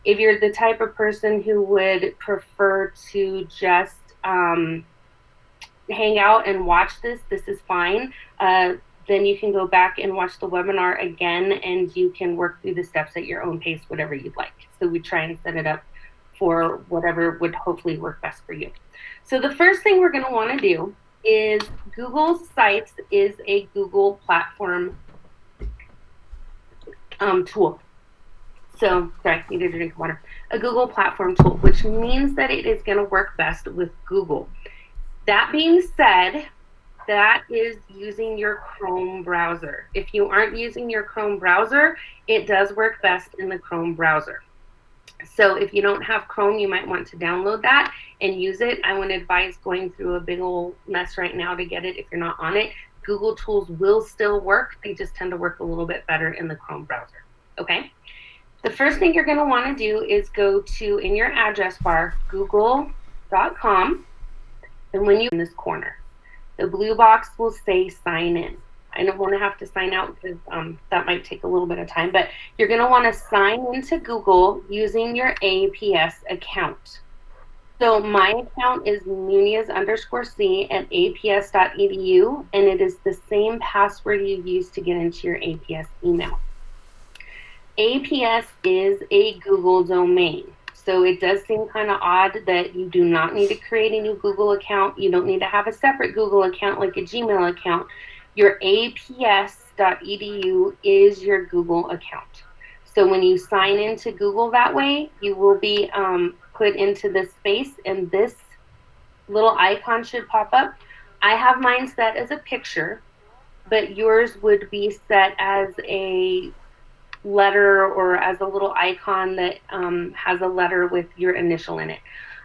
If you're the type of person who would prefer to just hang out and watch this is fine. Then you can go back and watch the webinar again, and you can work through the steps at your own pace, whatever you'd like. So we try and set it up for whatever would hopefully work best for you. So the first thing we're going to want to do is Google Sites is a Google platform tool. So, sorry, need a drink of water. A Google platform tool, which means that it is going to work best with Google. That being said, that is using your Chrome browser. If you aren't using your Chrome browser, it does work best in the Chrome browser. So if you don't have Chrome, you might want to download that and use it. I wouldn't advise going through a big old mess right now to get it if you're not on it. Google tools will still work. They just tend to work a little bit better in the Chrome browser. Okay? The first thing you're going to want to do is go to, in your address bar, google.com. And when you in this corner, the blue box will say sign in. I don't want to have to sign out because that might take a little bit of time, but you're going to want to sign into Google using your APS account. So my account is Nunez_C at aps.edu, and it is the same password you use to get into your APS email. APS is a Google domain. So it does seem kind of odd that you do not need to create a new Google account. You don't need to have a separate Google account like a Gmail account. Your aps.edu is your Google account. So when you sign into Google that way, you will be put into this space, and this little icon should pop up. I have mine set as a picture, but yours would be set as a letter or as a little icon that has a letter with your initial in it.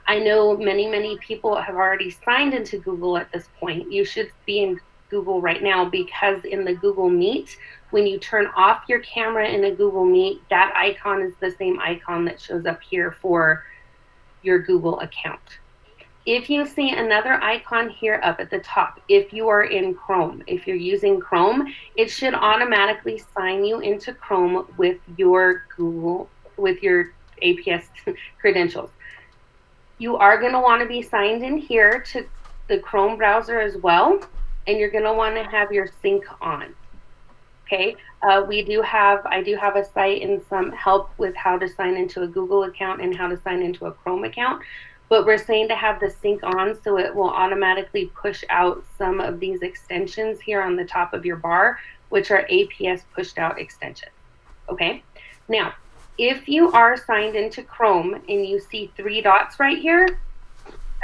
I know many people have already signed into Google at this point. You should be in Google right now, because in the Google Meet, when you turn off your camera in a Google Meet, that icon is the same icon that shows up here for your Google account. If you see another icon here up at the top, if you are in Chrome, if you're using Chrome, it should automatically sign you into Chrome with your Google, with your APS credentials. You are going to want to be signed in here to the Chrome browser as well, and you're going to want to have your sync on. Okay, I do have a site and some help with how to sign into a Google account and how to sign into a Chrome account. But we're saying to have the sync on so it will automatically push out some of these extensions here on the top of your bar, which are APS pushed out extensions. Okay, now if you are signed into Chrome and you see 3 dots right here,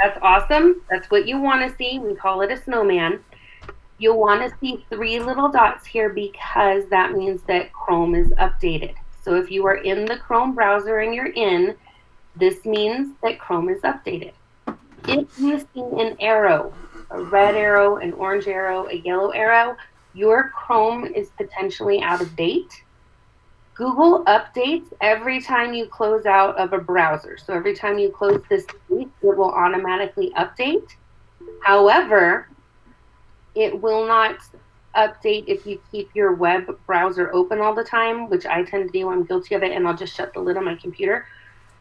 that's awesome. That's what you want to see. We call it a snowman. You'll want to see 3 little dots here because that means that Chrome is updated. So if you are in the Chrome browser and you're in, this means that Chrome is updated. If you see an arrow, a red arrow, an orange arrow, a yellow arrow, your Chrome is potentially out of date. Google updates every time you close out of a browser. So every time you close this page, it will automatically update. However, it will not update if you keep your web browser open all the time, which I tend to do. I'm guilty of it, and I'll just shut the lid on my computer.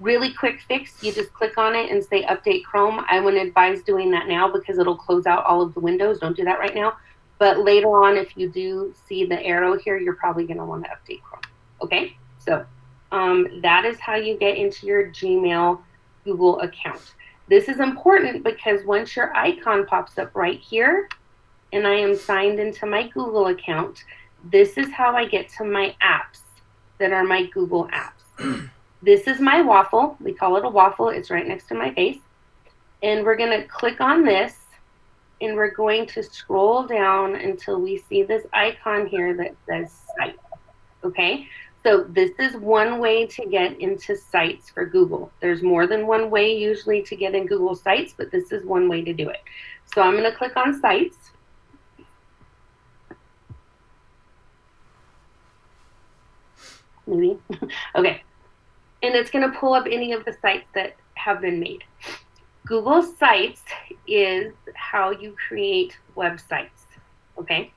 Really quick fix, you just click on it and say update Chrome. I wouldn't advise doing that now because it'll close out all of the windows. Don't do that right now. But later on, if you do see the arrow here, you're probably going to want to update Chrome. Okay, so that is how you get into your Gmail Google account. This is important because once your icon pops up right here and I am signed into my Google account, this is how I get to my apps that are my Google apps. This is my waffle. We call it a waffle. It's right next to my face. And we're going to click on this, and we're going to scroll down until we see this icon here that says Site. Okay? So this is one way to get into Sites for Google. There's more than one way usually to get in Google Sites, but this is one way to do it. So I'm going to click on Sites. Maybe. Okay. And it's going to pull up any of the sites that have been made. Google Sites is how you create websites, okay?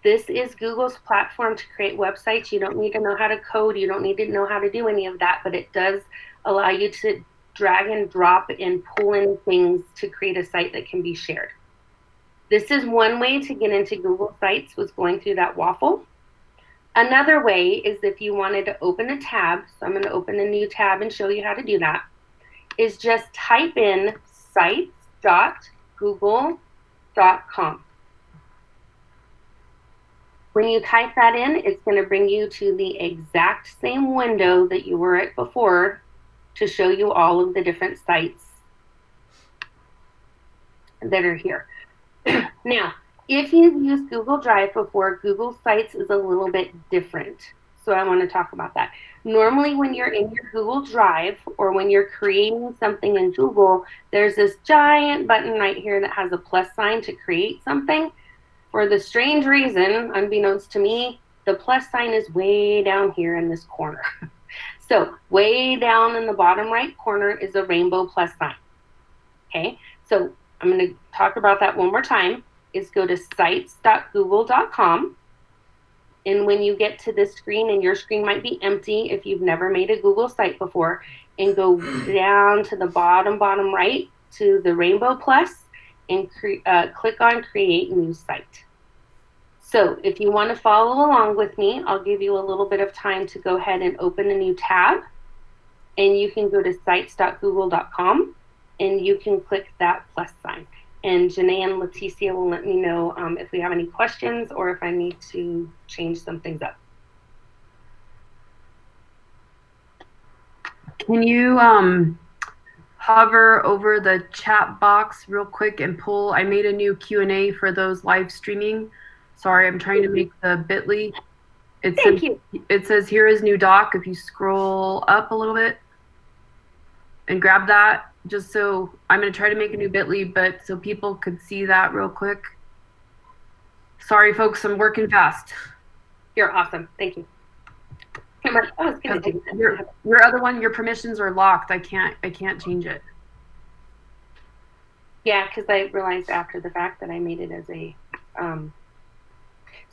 This is Google's platform to create websites. You don't need to know how to code. You don't need to know how to do any of that, but it does allow you to drag and drop and pull in things to create a site that can be shared. This is one way to get into Google Sites, was going through that waffle. Another way is if you wanted to open a tab, so I'm going to open a new tab and show you how to do that, is just type in sites.google.com. When you type that in, it's going to bring you to the exact same window that you were at before to show you all of the different sites that are here. Now, if you've used Google Drive before, Google Sites is a little bit different. So I want to talk about that. Normally, when you're in your Google Drive or when you're creating something in Google, there's this giant button right here that has a plus sign to create something. For the strange reason, unbeknownst to me, the plus sign is way down here in this corner. So way down in the bottom right corner is a rainbow plus sign. Okay, so I'm going to talk about that one more time. Is go to sites.google.com. And when you get to this screen, and your screen might be empty if you've never made a Google site before, and go down to the bottom right to the rainbow plus and click on Create New Site. So if you want to follow along with me, I'll give you a little bit of time to go ahead and open a new tab. And you can go to sites.google.com and you can click that plus sign. And Janae and Leticia will let me know if we have any questions or if I need to change some things up. Can you hover over the chat box real quick and pull? I made a new Q&A for those live streaming. Sorry, I'm trying to make the bit.ly. Thank you. It says here is new doc. If you scroll up a little bit and grab that, just so I'm going to try to make a new bit.ly, but so people could see that real quick. Sorry, folks, I'm working fast. You're awesome. Thank you. I'm like, oh, it's gonna do that. Your other one, your permissions are locked. I can't change it. Yeah, because I realized after the fact that I made it as a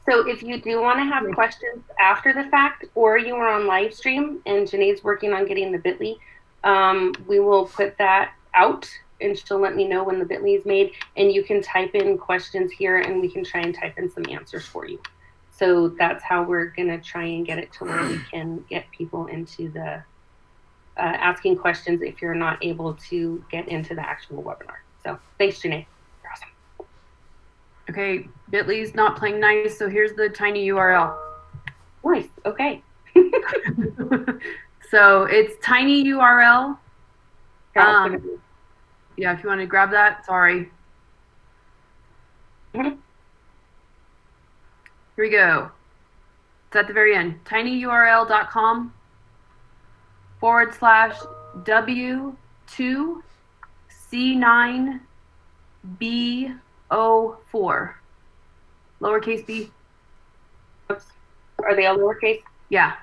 so if you do want to have questions after the fact, or you are on live stream and Janae's working on getting the bit.ly, we will put that out and she'll let me know when the bit.ly is made, and you can type in questions here and we can try and type in some answers for you. So that's how we're going to try and get it to where we can get people into the asking questions if you're not able to get into the actual webinar. So thanks, Janae. You're awesome. Okay, bit.ly's not playing nice, so here's the tiny URL. Nice, okay. So it's tiny URL. Yeah, if you want to grab that, sorry. Mm-hmm. Here we go. It's at the very end. tinyurl.com/w2c9b04. Lowercase b. Oops. Are they all lowercase? Yeah.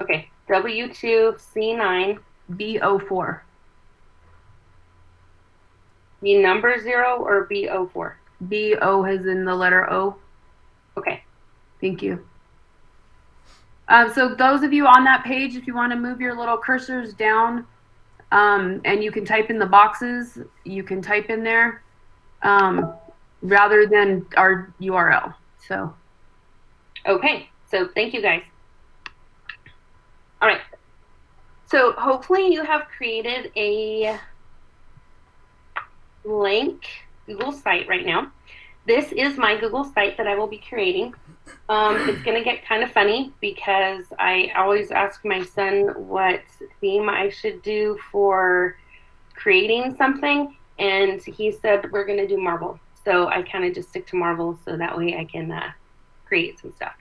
Okay. W2C9 B04. The number 0 or B04? BO as in the letter O. Okay. Thank you. So those of you on that page, if you want to move your little cursors down, and you can type in the boxes, you can type in there rather than our URL. So. Okay. So thank you guys. All right. So hopefully you have created a blank Google site right now. This is my Google site that I will be creating. It's going to get kind of funny because I always ask my son what theme I should do for creating something, and he said we're going to do Marvel. So I kind of just stick to Marvel so that way I can create some stuff.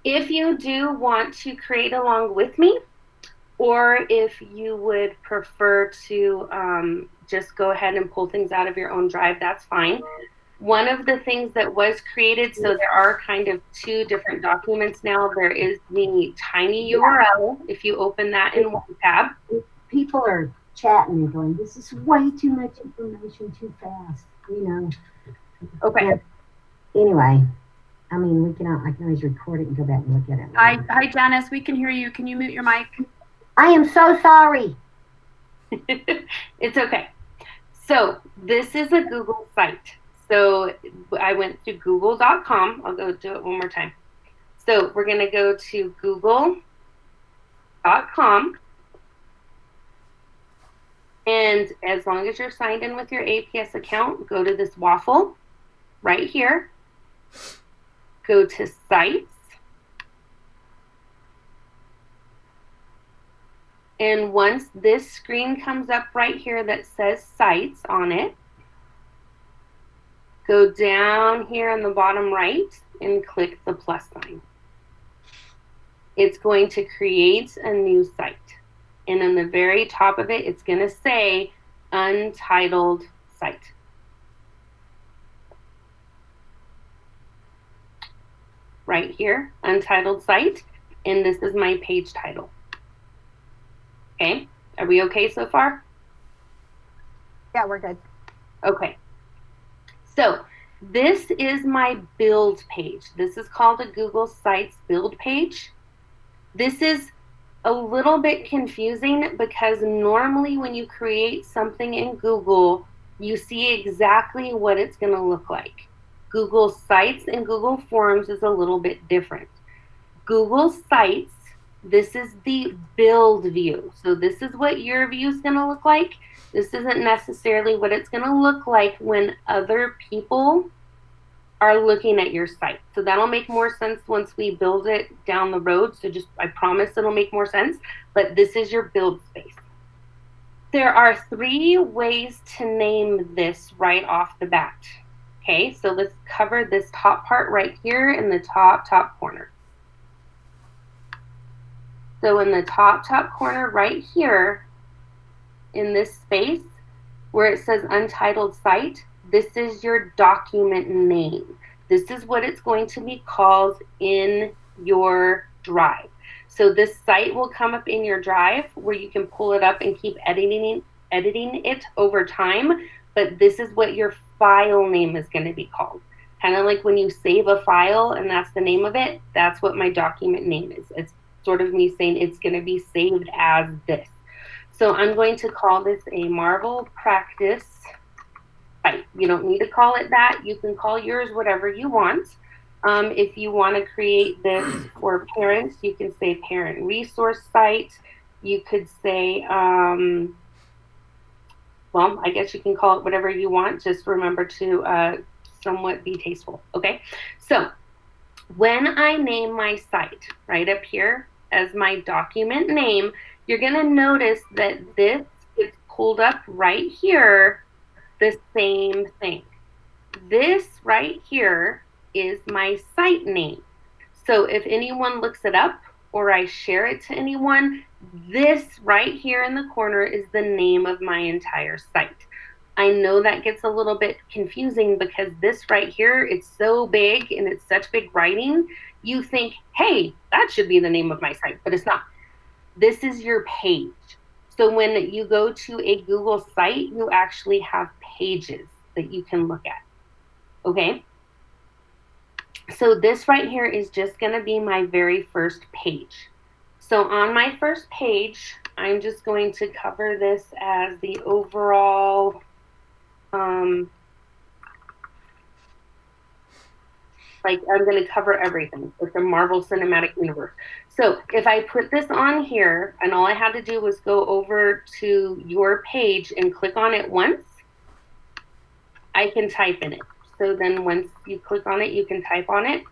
If you do want to create along with me, or if you would prefer to just go ahead and pull things out of your own drive, that's fine. One of the things that was created, so there are kind of two different documents now. There is the tiny URL, if you open that in one tab. People are chatting and going, this is way too much information too fast, you know. Okay. But anyway, I mean, I can always record it and go back and look at it. Hi, Janice. We can hear you. Can you mute your mic? I am so sorry. It's okay. So this is a Google site. So I went to google.com. I'll go do it one more time. So we're going to go to google.com. And as long as you're signed in with your APS account, go to this waffle right here. Go to sites. And once this screen comes up right here that says sites on it, go down here on the bottom right and click the plus sign. It's going to create a new site. And on the very top of it, it's going to say Untitled Site. Right here, Untitled Site. And this is my page title. Okay, are we okay so far? Yeah, we're good. Okay. So this is my build page. This is called a Google Sites build page. This is a little bit confusing because normally when you create something in Google, you see exactly what it's going to look like. Google Sites and Google Forms is a little bit different. Google Sites, this is the build view. So this is what your view is going to look like. This isn't necessarily what it's going to look like when other people are looking at your site. So that'll make more sense once we build it down the road. So just, I promise it'll make more sense, but this is your build space. There are 3 ways to name this right off the bat. Okay, so let's cover this top part right here in the top corner. So in the top corner right here, in this space where it says Untitled Site, this is your document name. This is what it's going to be called in your drive. So this site will come up in your drive where you can pull it up and keep editing it over time, but this is what your file name is going to be called. Kind of like when you save a file and that's the name of it, that's what my document name is. It's sort of me saying it's going to be saved as this. So I'm going to call this a Marvel Practice Site. You don't need to call it that. You can call yours whatever you want. If you want to create this for parents, you can say Parent Resource Site. You could say, well, I guess you can call it whatever you want. Just remember to somewhat be tasteful, okay? So when I name my site right up here as my document name, you're going to notice that this is pulled up right here, the same thing. This right here is my site name. So if anyone looks it up or I share it to anyone, this right here in the corner is the name of my entire site. I know that gets a little bit confusing because this right here, it's so big and it's such big writing. You think, hey, that should be the name of my site, but it's not. This is your page. So when you go to a Google site, you actually have pages that you can look at, okay? So this right here is just going to be my very first page. So on my first page, I'm just going to cover this as the overall, like I'm going to cover everything. It's a Marvel Cinematic Universe. So if I put this on here and all I had to do was go over to your page and click on it once, I can type in it. So then once you click on it, you can type on it.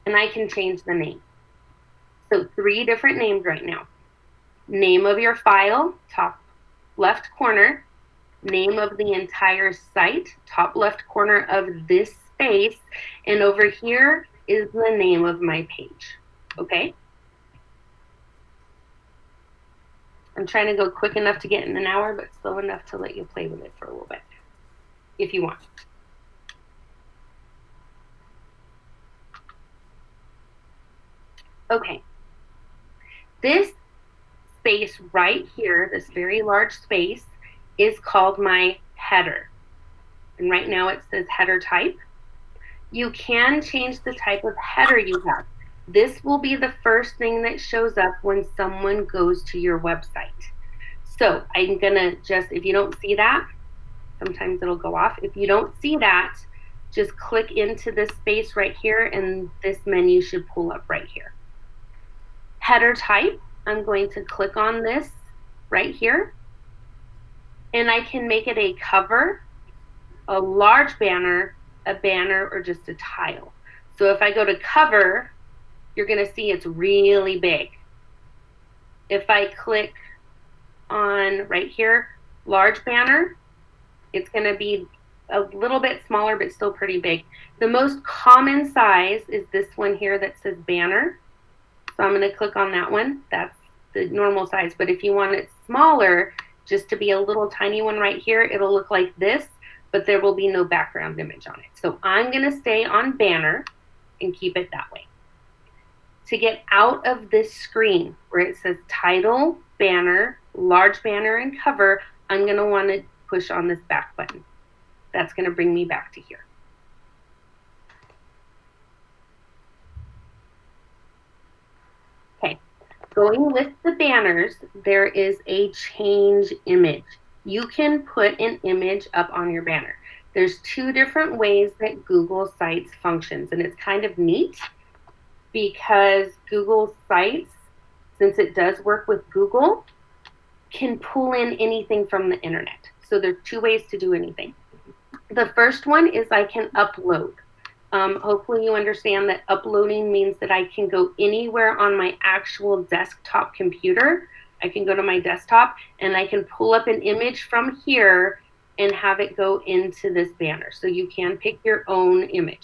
And I can change the name. So 3 different names right now. Name of your file, top left corner. Name of the entire site, top left corner of this space. And over here is the name of my page. Okay? I'm trying to go quick enough to get in an hour, but slow enough to let you play with it for a little bit, if you want. Okay. This space right here, this very large space, is called my header. And right now it says header type. You can change the type of header you have. This will be the first thing that shows up when someone goes to your website. So I'm gonna just, if you don't see that, sometimes it'll go off. If you don't see that, just click into this space right here and this menu should pull up right here. Header type, I'm going to click on this right here and I can make it a cover, a large banner, a banner, or just a tile. So if I go to cover, you're gonna see it's really big. If I click on right here, large banner, it's gonna be a little bit smaller, but still pretty big. The most common size is this one here that says banner. So I'm gonna click on that one. That's the normal size. But if you want it smaller, just to be a little tiny one right here, it'll look like this, but there will be no background image on it. So I'm gonna stay on banner and keep it that way. To get out of this screen where it says title, banner, large banner, and cover, I'm gonna wanna push on this back button. That's gonna bring me back to here. Okay, going with the banners, there is a change image. You can put an image up on your banner. There's two different ways that Google Sites functions, and it's kind of neat because Google Sites, since it does work with Google, can pull in anything from the internet. So there's two ways to do anything. The first one is I can upload. Hopefully you understand that uploading means that I can go anywhere on my actual desktop computer. I can go to my desktop and I can pull up an image from here and have it go into this banner. So you can pick your own image.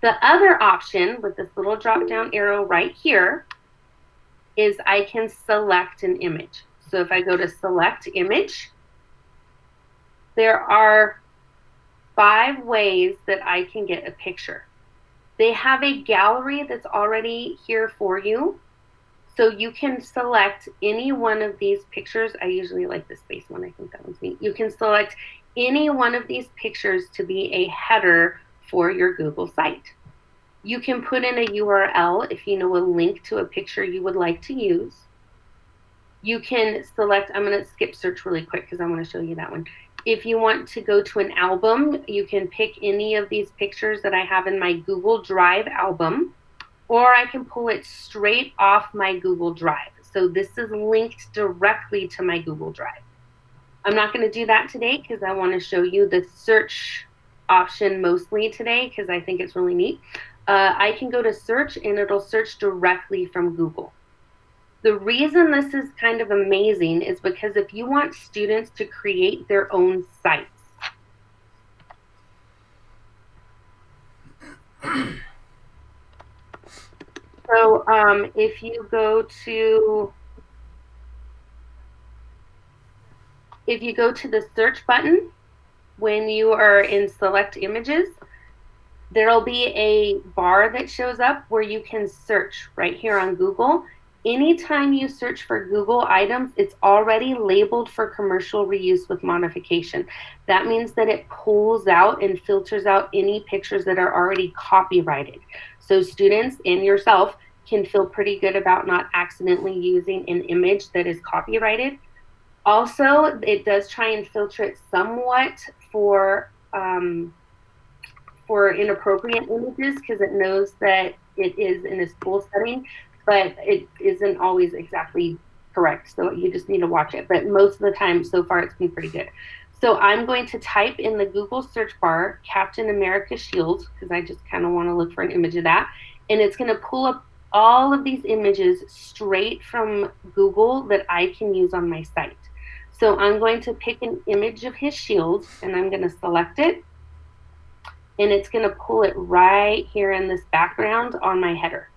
The other option with this little drop down arrow right here is I can select an image. So if I go to select image, there are 5 ways that I can get a picture. They have a gallery that's already here for you. So you can select any one of these pictures. I usually like the space one. I think that one's neat. You can select any one of these pictures to be a header for your Google site. You can put in a URL if you know a link to a picture you would like to use. You can select, I'm going to skip search really quick because I want to show you that one. If you want to go to an album, you can pick any of these pictures that I have in my Google Drive album, or I can pull it straight off my Google Drive. So this is linked directly to my Google Drive. I'm not going to do that today because I want to show you the search option mostly today because I think it's really neat. I can go to search and it'll search directly from Google. The reason this is kind of amazing is because if you want students to create their own sites, so if you go to the search button, when you are in select images, there'll be a bar that shows up where you can search right here on Google. Anytime you search for Google items, it's already labeled for commercial reuse with modification. That means that it pulls out and filters out any pictures that are already copyrighted. So students and yourself can feel pretty good about not accidentally using an image that is copyrighted. Also, it does try and filter it somewhat for inappropriate images because it knows that it is in a school setting, but it isn't always exactly correct. So you just need to watch it. But most of the time, so far, it's been pretty good. So I'm going to type in the Google search bar, Captain America Shield, because I just kind of want to look for an image of that. And it's going to pull up all of these images straight from Google that I can use on my site. So I'm going to pick an image of his shield, and I'm going to select it. And it's going to pull it right here in this background on my header.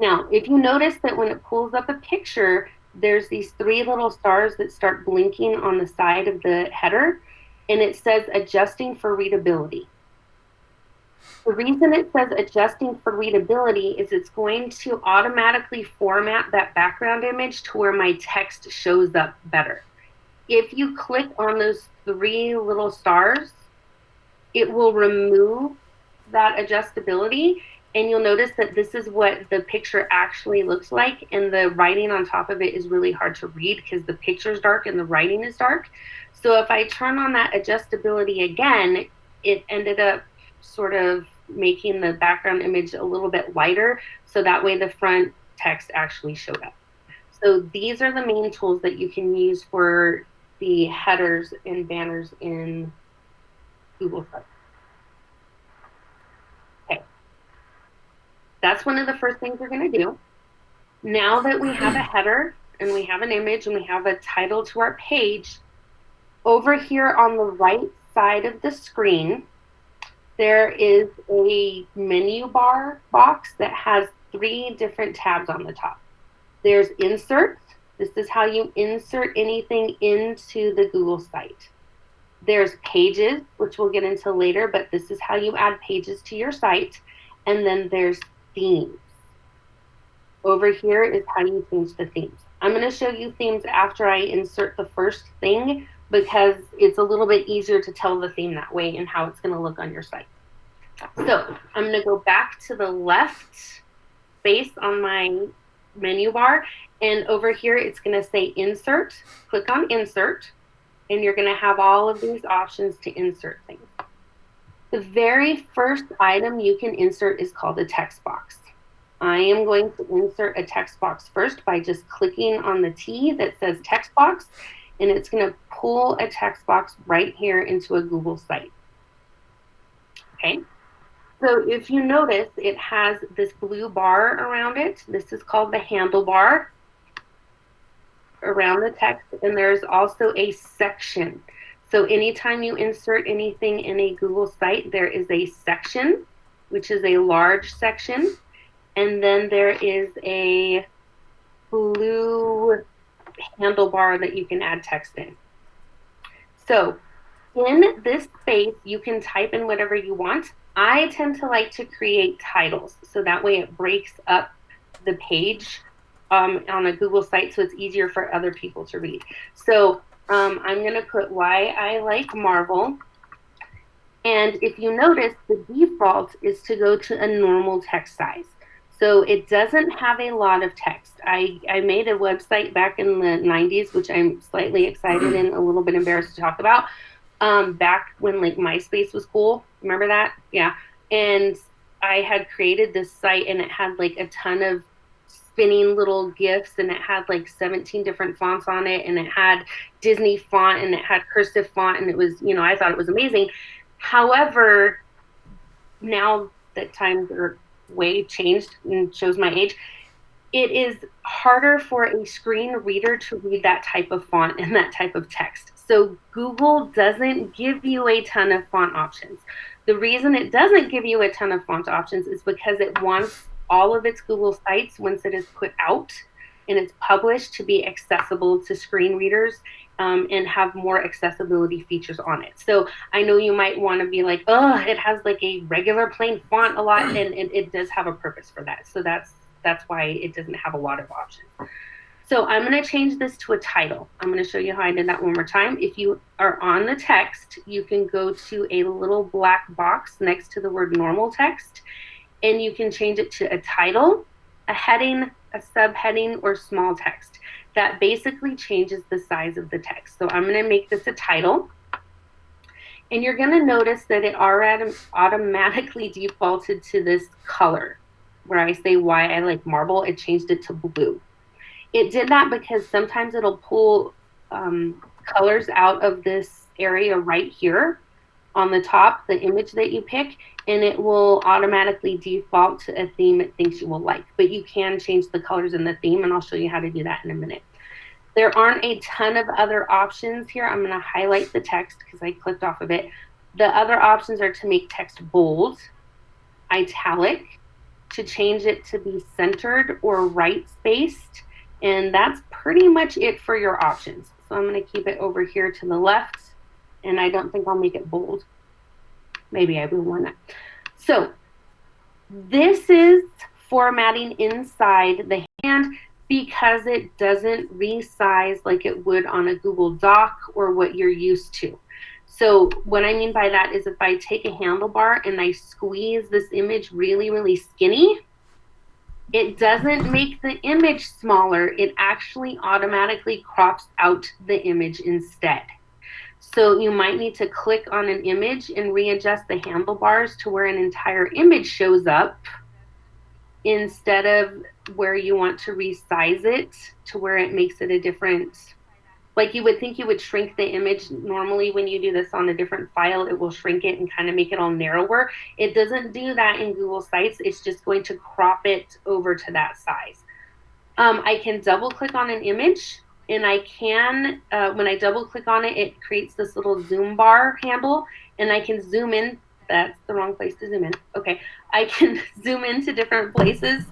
Now, if you notice that when it pulls up a picture, there's these 3 little stars that start blinking on the side of the header, and it says adjusting for readability. The reason it says adjusting for readability is it's going to automatically format that background image to where my text shows up better. If you click on those 3 little stars, it will remove that adjustability And you'll notice that this is what the picture actually looks like, and the writing on top of it is really hard to read because the picture's dark and the writing is dark. So if I turn on that adjustability again, it ended up sort of making the background image a little bit lighter, so that way the front text actually showed up. So these are the main tools that you can use for the headers and banners in Google Sites. Okay. That's one of the first things we're going to do. Now that we have a header and we have an image and we have a title to our page, over here on the right side of the screen, there is a menu bar box that has 3 different tabs on the top. There's Insert. This is how you insert anything into the Google site. There's Pages, which we'll get into later, but this is how you add pages to your site. And then there's Themes. Over here is how you change the themes. I'm going to show you themes after I insert the first thing because it's a little bit easier to tell the theme that way and how it's going to look on your site. So I'm going to go back to the left space on my menu bar, and over here it's going to say Insert. Click on Insert, and you're going to have all of these options to insert things. The very first item you can insert is called a text box. I am going to insert a text box first by just clicking on the T that says text box, and it's going to pull a text box right here into a Google site. Okay, so if you notice, it has this blue bar around it. This is called the handlebar around the text, and there's also a section. So anytime you insert anything in a Google site, there is a section, which is a large section. And then there is a blue handlebar that you can add text in. So in this space, you can type in whatever you want. I tend to like to create titles, so that way it breaks up the page on a Google site so it's easier for other people to read. So I'm going to put Why I Like Marvel. And if you notice, the default is to go to a normal text size. So it doesn't have a lot of text. I made a website back in the 90s, which I'm slightly excited and a little bit embarrassed to talk about, back when like MySpace was cool. Remember that? Yeah. And I had created this site, and it had like a ton of spinning little GIFs, and it had like 17 different fonts on it, and it had Disney font, and it had cursive font, and it was, you know, I thought it was amazing. However, now that times are way changed and shows my age, it is harder for a screen reader to read that type of font and that type of text. So Google doesn't give you a ton of font options. The reason it doesn't give you a ton of font options is because it wants all of its Google sites, once it is put out and it's published, to be accessible to screen readers and have more accessibility features on it. So I know you might want to be like, oh, it has like a regular plain font a lot, and it does have a purpose for that. So that's why it doesn't have a lot of options. So I'm going to change this to a title. I'm going to show you how I did that one more time. If you are on the text, you can go to a little black box next to the word normal text, and you can change it to a title, a heading, a subheading, or small text. That basically changes the size of the text. So I'm going to make this a title. And you're going to notice that it automatically defaulted to this color. Where I say Why I Like Marble, it changed it to blue. It did that because sometimes it'll pull colors out of this area right here on the top, the image that you pick, and it will automatically default to a theme it thinks you will like. But you can change the colors in the theme, and I'll show you how to do that in a minute. There aren't a ton of other options here. I'm going to highlight the text because I clicked off of it. The other options are to make text bold, italic, to change it to be centered or right-spaced, and that's pretty much it for your options. So I'm going to keep it over here to the left, and I don't think I'll make it bold. Maybe I will one that. So this is formatting inside the hand because it doesn't resize like it would on a Google Doc or what you're used to. So what I mean by that is if I take a handlebar and I squeeze this image really, really skinny, it doesn't make the image smaller. It actually automatically crops out the image instead. So you might need to click on an image and readjust the handlebars to where an entire image shows up instead of where you want to resize it to where it makes it a different, like you would think you would shrink the image. Normally when you do this on a different file, it will shrink it and kind of make it all narrower. It doesn't do that in Google Sites. It's just going to crop it over to that size. I can double click on an image, and I can, when I double click on it, it creates this little zoom bar handle, and I can zoom in. That's the wrong place to zoom in. Okay, I can zoom into different places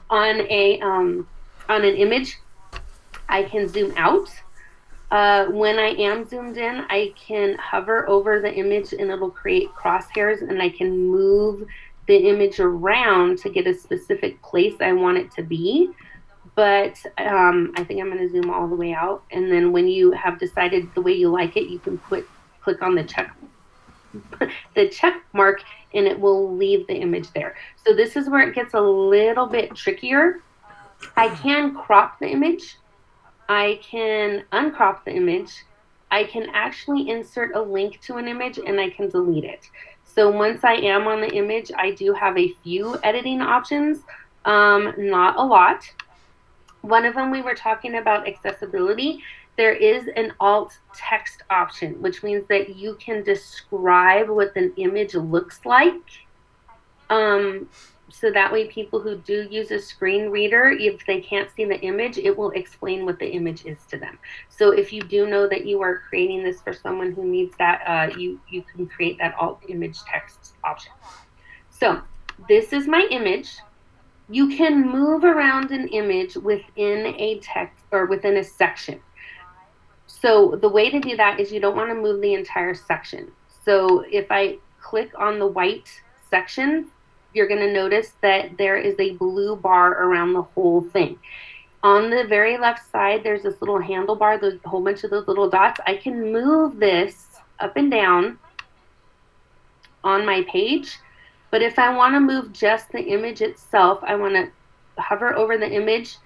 on an image. I can zoom out. When I am zoomed in, I can hover over the image and it'll create crosshairs, and I can move the image around to get a specific place I want it to be. But I think I'm going to zoom all the way out. And then when you have decided the way you like it, you can click on the check mark, and it will leave the image there. So this is where it gets a little bit trickier. I can crop the image. I can uncrop the image. I can actually insert a link to an image, and I can delete it. So once I am on the image, I do have a few editing options, not a lot. One of them, we were talking about accessibility. There is an alt text option, which means that you can describe what an image looks like. So that way people who do use a screen reader, if they can't see the image, it will explain what the image is to them. So if you do know that you are creating this for someone who needs that, you can create that alt image text option. So this is my image. You can move around an image within a text or within a section. So the way to do that is you don't want to move the entire section. So if I click on the white section, you're going to notice that there is a blue bar around the whole thing. On the very left side, there's this little handlebar, there's a whole bunch of those little dots. I can move this up and down on my page. But if I want to move just the image itself, I want to hover over the image,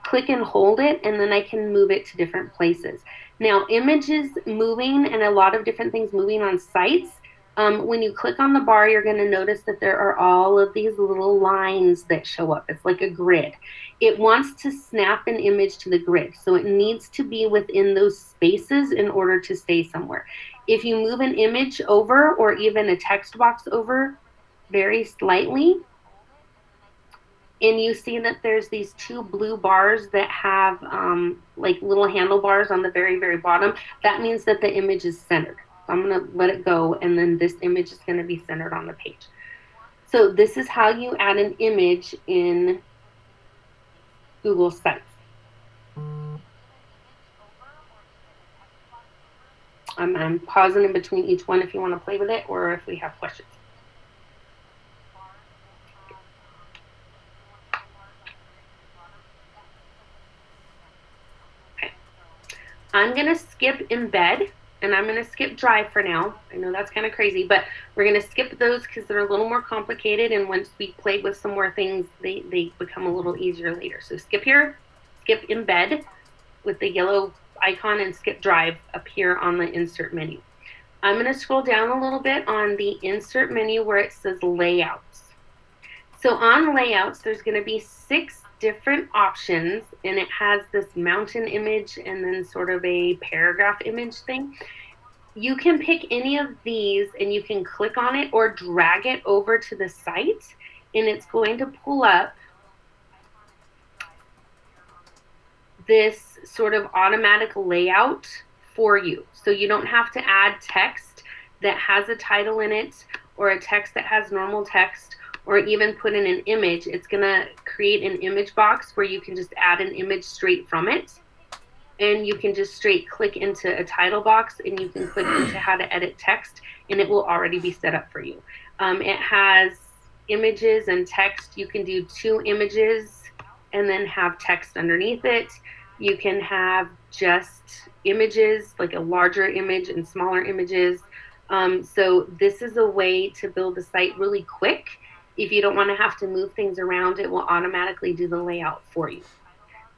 click and hold it, and then I can move it to different places. Now, images moving and a lot of different things moving on sites, when you click on the bar, you're going to notice that there are all of these little lines that show up. It's like a grid. It wants to snap an image to the grid, so it needs to be within those spaces in order to stay somewhere. If you move an image over or even a text box over very slightly, and you see that there's these two blue bars that have like little handlebars on the very, very bottom, that means that the image is centered. So I'm going to let it go, and then this image is going to be centered on the page. So this is how you add an image in Google Sites. I'm pausing in between each one if you want to play with it or if we have questions. Okay. I'm going to skip Embed, and I'm going to skip Drive for now. I know that's kind of crazy, but we're going to skip those because they're a little more complicated, and once we play with some more things, they become a little easier later. So skip here, skip Embed with the yellow icon, and skip Drive up here on the Insert menu. I'm going to scroll down a little bit on the Insert menu where it says Layouts. So on Layouts, there's going to be 6 different options, and it has this mountain image and then sort of a paragraph image thing. You can pick any of these, and you can click on it or drag it over to the site, and it's going to pull up this sort of automatic layout for you. So you don't have to add text that has a title in it or a text that has normal text, or even put in an image. It's going to create an image box where you can just add an image straight from it. And you can just straight click into a title box, and you can click into how to edit text, and it will already be set up for you. It has images and text. You can do 2 images and then have text underneath it. You can have just images, like a larger image and smaller images. So this is a way to build a site really quick. If you don't want to have to move things around, it will automatically do the layout for you.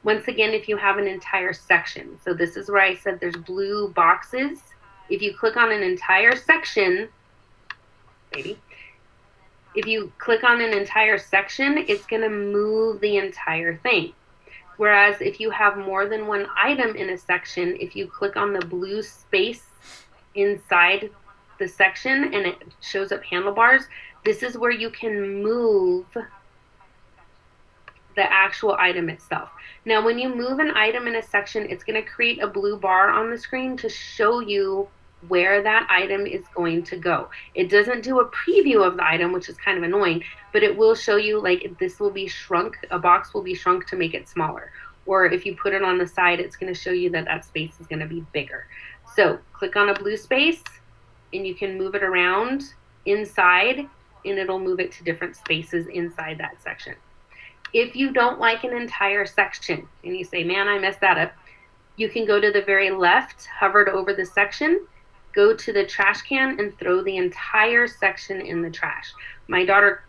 Once again, if you have an entire section, so this is where I said there's blue boxes. If you click on an entire section, if you click on an entire section, it's going to move the entire thing. Whereas if you have more than one item in a section, if you click on the blue space inside the section and it shows up handlebars, this is where you can move the actual item itself. Now, when you move an item in a section, it's going to create a blue bar on the screen to show you where that item is going to go. It doesn't do a preview of the item, which is kind of annoying, but it will show you like this will be shrunk, a box will be shrunk to make it smaller. Or if you put it on the side, it's going to show you that that space is going to be bigger. So click on a blue space and you can move it around inside and it'll move it to different spaces inside that section. If you don't like an entire section and you say, man, I messed that up, you can go to the very left, hovered over the section, go to the trash can and throw the entire section in the trash. My daughter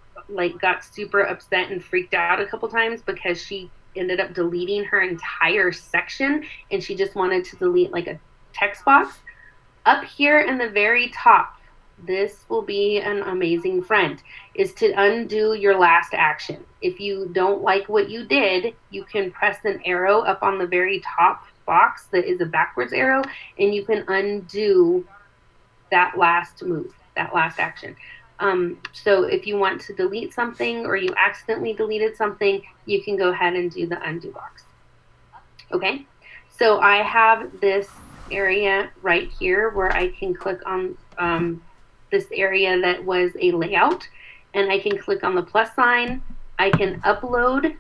got super upset and freaked out a couple times because she ended up deleting her entire section and she just wanted to delete like a text box. Up here in the very top, this will be an amazing friend, is to undo your last action. If you don't like what you did, you can press an arrow up on the very top box that is a backwards arrow, and you can undo that last move, that last action. So if you want to delete something or you accidentally deleted something, you can go ahead and do the undo box. Okay, so I have this area right here where I can click on this area that was a layout, and I can click on the plus sign. I can upload,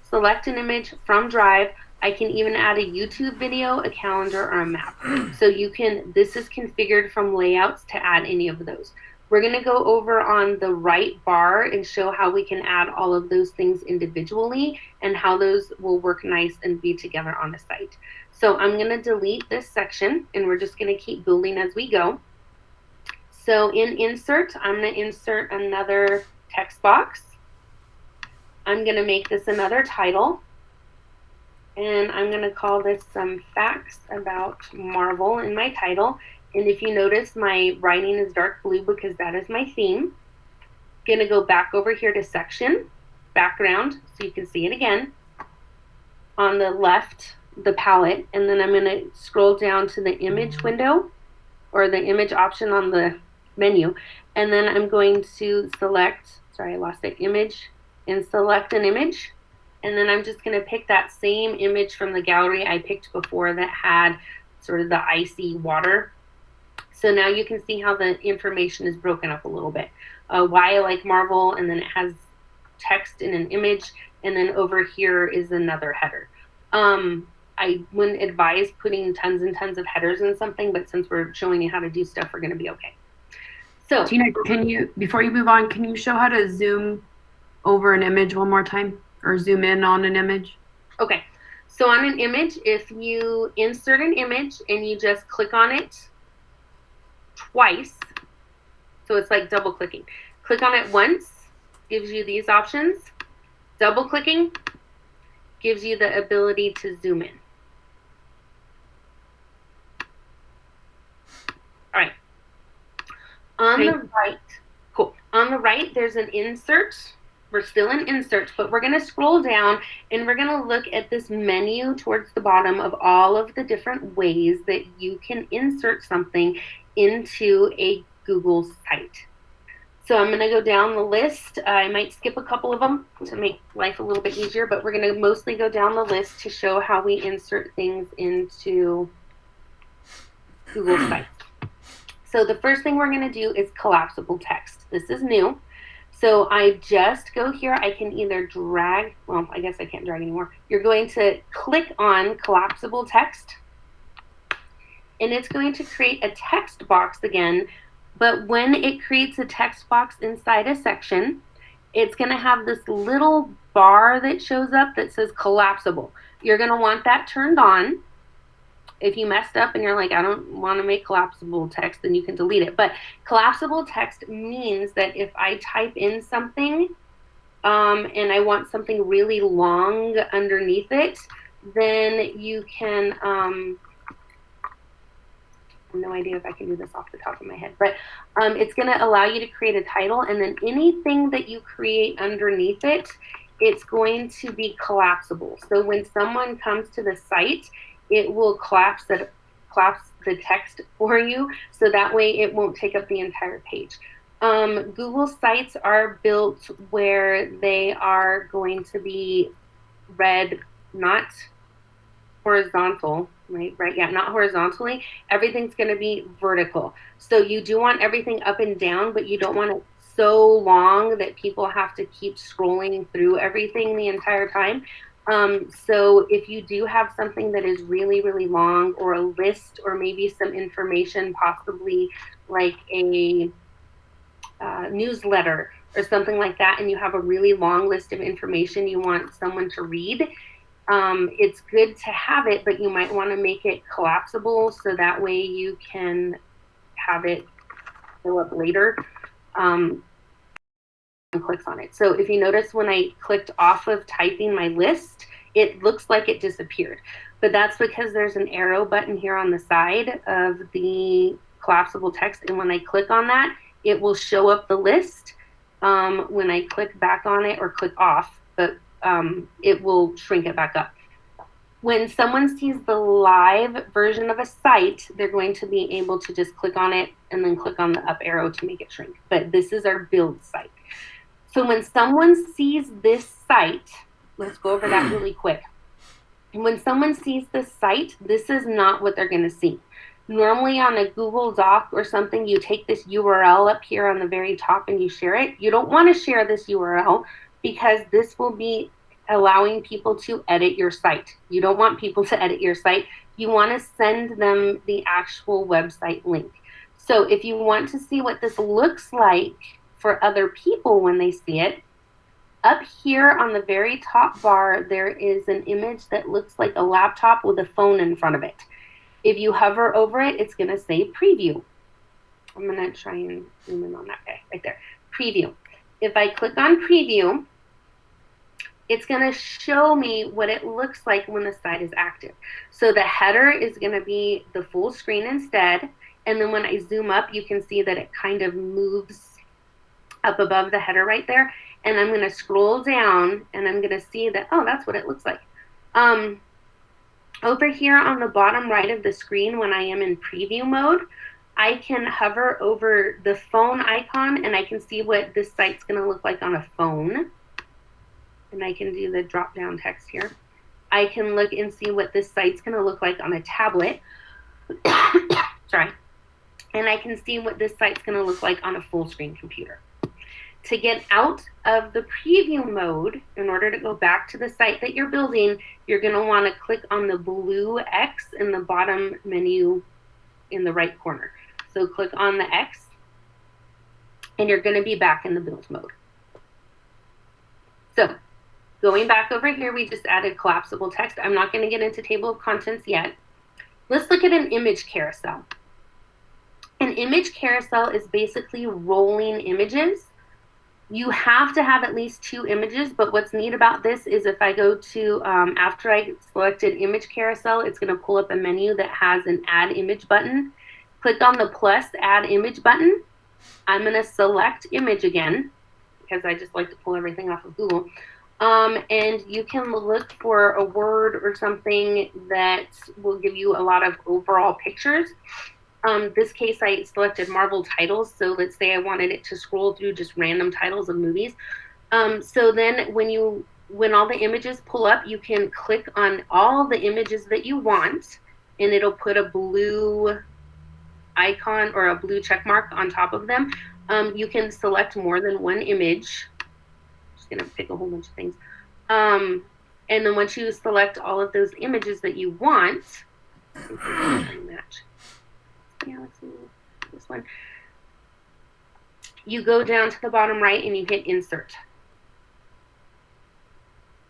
select an image from Drive. I can even add a YouTube video, a calendar, or a map. So you can, this is configured from layouts to add any of those. We're going to go over on the right bar and show how we can add all of those things individually and how those will work nice and be together on the site. So I'm going to delete this section and we're just going to keep building as we go. So in insert, I'm going to insert another text box. I'm going to make this another title. And I'm going to call this some facts about Marvel in my title. And if you notice, my writing is dark blue because that is my theme. I'm going to go back over here to section, background, so you can see it again. On the left, the palette. And then I'm going to scroll down to the image window or the image option on the menu, and then I'm going to select, sorry I lost it, image, and select an image, and then I'm just going to pick that same image from the gallery I picked before that had sort of the icy water. So now you can see how the information is broken up a little bit. Why I like Marvel, and then it has text in an image, and then over here is another header. I wouldn't advise putting tons and tons of headers in something, but since we're showing you how to do stuff, we're going to be okay. So, Tina, can you, before you move on, can you show how to zoom over an image one more time, or zoom in on an image? Okay, so on an image, if you insert an image and you just click on it twice, so it's like double clicking. Click on it once, gives you these options. Double clicking gives you the ability to zoom in. All right. On the right, cool. On the right, there's an insert. We're still in insert, but we're going to scroll down and we're going to look at this menu towards the bottom of all of the different ways that you can insert something into a Google site. So I'm going to go down the list. I might skip a couple of them to make life a little bit easier, but we're going to mostly go down the list to show how we insert things into Google sites. So the first thing we're going to do is collapsible text. This is new. So I just go here. I can either drag, well, I guess I can't drag anymore. You're going to click on collapsible text, and it's going to create a text box again. But when it creates a text box inside a section, it's going to have this little bar that shows up that says collapsible. You're going to want that turned on. If you messed up and you're like, I don't want to make collapsible text, then you can delete it. But collapsible text means that if I type in something and I want something really long underneath it, then you can, I have no idea if I can do this off the top of my head, but it's going to allow you to create a title, and then anything that you create underneath it, it's going to be collapsible. So when someone comes to the site, it will collapse the text for you, so that way it won't take up the entire page. Google sites are built where they are going to be read not horizontal, right? Yeah, not horizontally. Everything's going to be vertical. So you do want everything up and down, but you don't want it so long that people have to keep scrolling through everything the entire time. So if you do have something that is really, really long, or a list, or maybe some information, possibly like a newsletter or something like that, and you have a really long list of information you want someone to read, it's good to have it, but you might want to make it collapsible so that way you can have it fill up later. Clicks on it. So if you notice, when I clicked off of typing my list, it looks like it disappeared, but that's because there's an arrow button here on the side of the collapsible text, and when I click on that, it will show up the list. When I click back on it or click off, but it will shrink it back up. When someone sees the live version of a site, they're going to be able to just click on it and then click on the up arrow to make it shrink. But this is our build site. So when someone sees this site, let's go over that really quick. When someone sees this site, this is not what they're going to see. Normally on a Google Doc or something, you take this URL up here on the very top and you share it. You don't want to share this URL because this will be allowing people to edit your site. You don't want people to edit your site. You want to send them the actual website link. So if you want to see what this looks like for other people when they see it, up here on the very top bar, there is an image that looks like a laptop with a phone in front of it. If you hover over it, it's going to say preview. I'm going to try and zoom in on that guy right there. Preview. If I click on preview, it's going to show me what it looks like when the site is active. So the header is going to be the full screen instead. And then when I zoom up, you can see that it kind of moves up above the header right there. And I'm going to scroll down and I'm going to see that, oh, that's what it looks like. Over here on the bottom right of the screen, when I am in preview mode, I can hover over the phone icon and I can see what this site's going to look like on a phone. And I can do the drop down text here. I can look and see what this site's going to look like on a tablet. Sorry. And I can see what this site's going to look like on a full screen computer. To get out of the preview mode, in order to go back to the site that you're building, you're going to want to click on the blue X in the bottom menu in the right corner. So click on the X, and you're going to be back in the build mode. So going back over here, we just added collapsible text. I'm not going to get into table of contents yet. Let's look at an image carousel. An image carousel is basically rolling images. You have to have at least 2 images, but what's neat about this is if I go to, after I selected image carousel, it's going to pull up a menu that has an add image button. Click on the plus add image button. I'm going to select image again because I just like to pull everything off of Google. And you can look for a word or something that will give you a lot of overall pictures. This case, I selected Marvel titles. So let's say I wanted it to scroll through just random titles of movies. So then when all the images pull up, you can click on all the images that you want, and it'll put a blue icon or a blue check mark on top of them. You can select more than one image. I'm just gonna pick a whole bunch of things. And then once you select all of those images that you want, match. Yeah, let's see this one. You go down to the bottom right and you hit insert.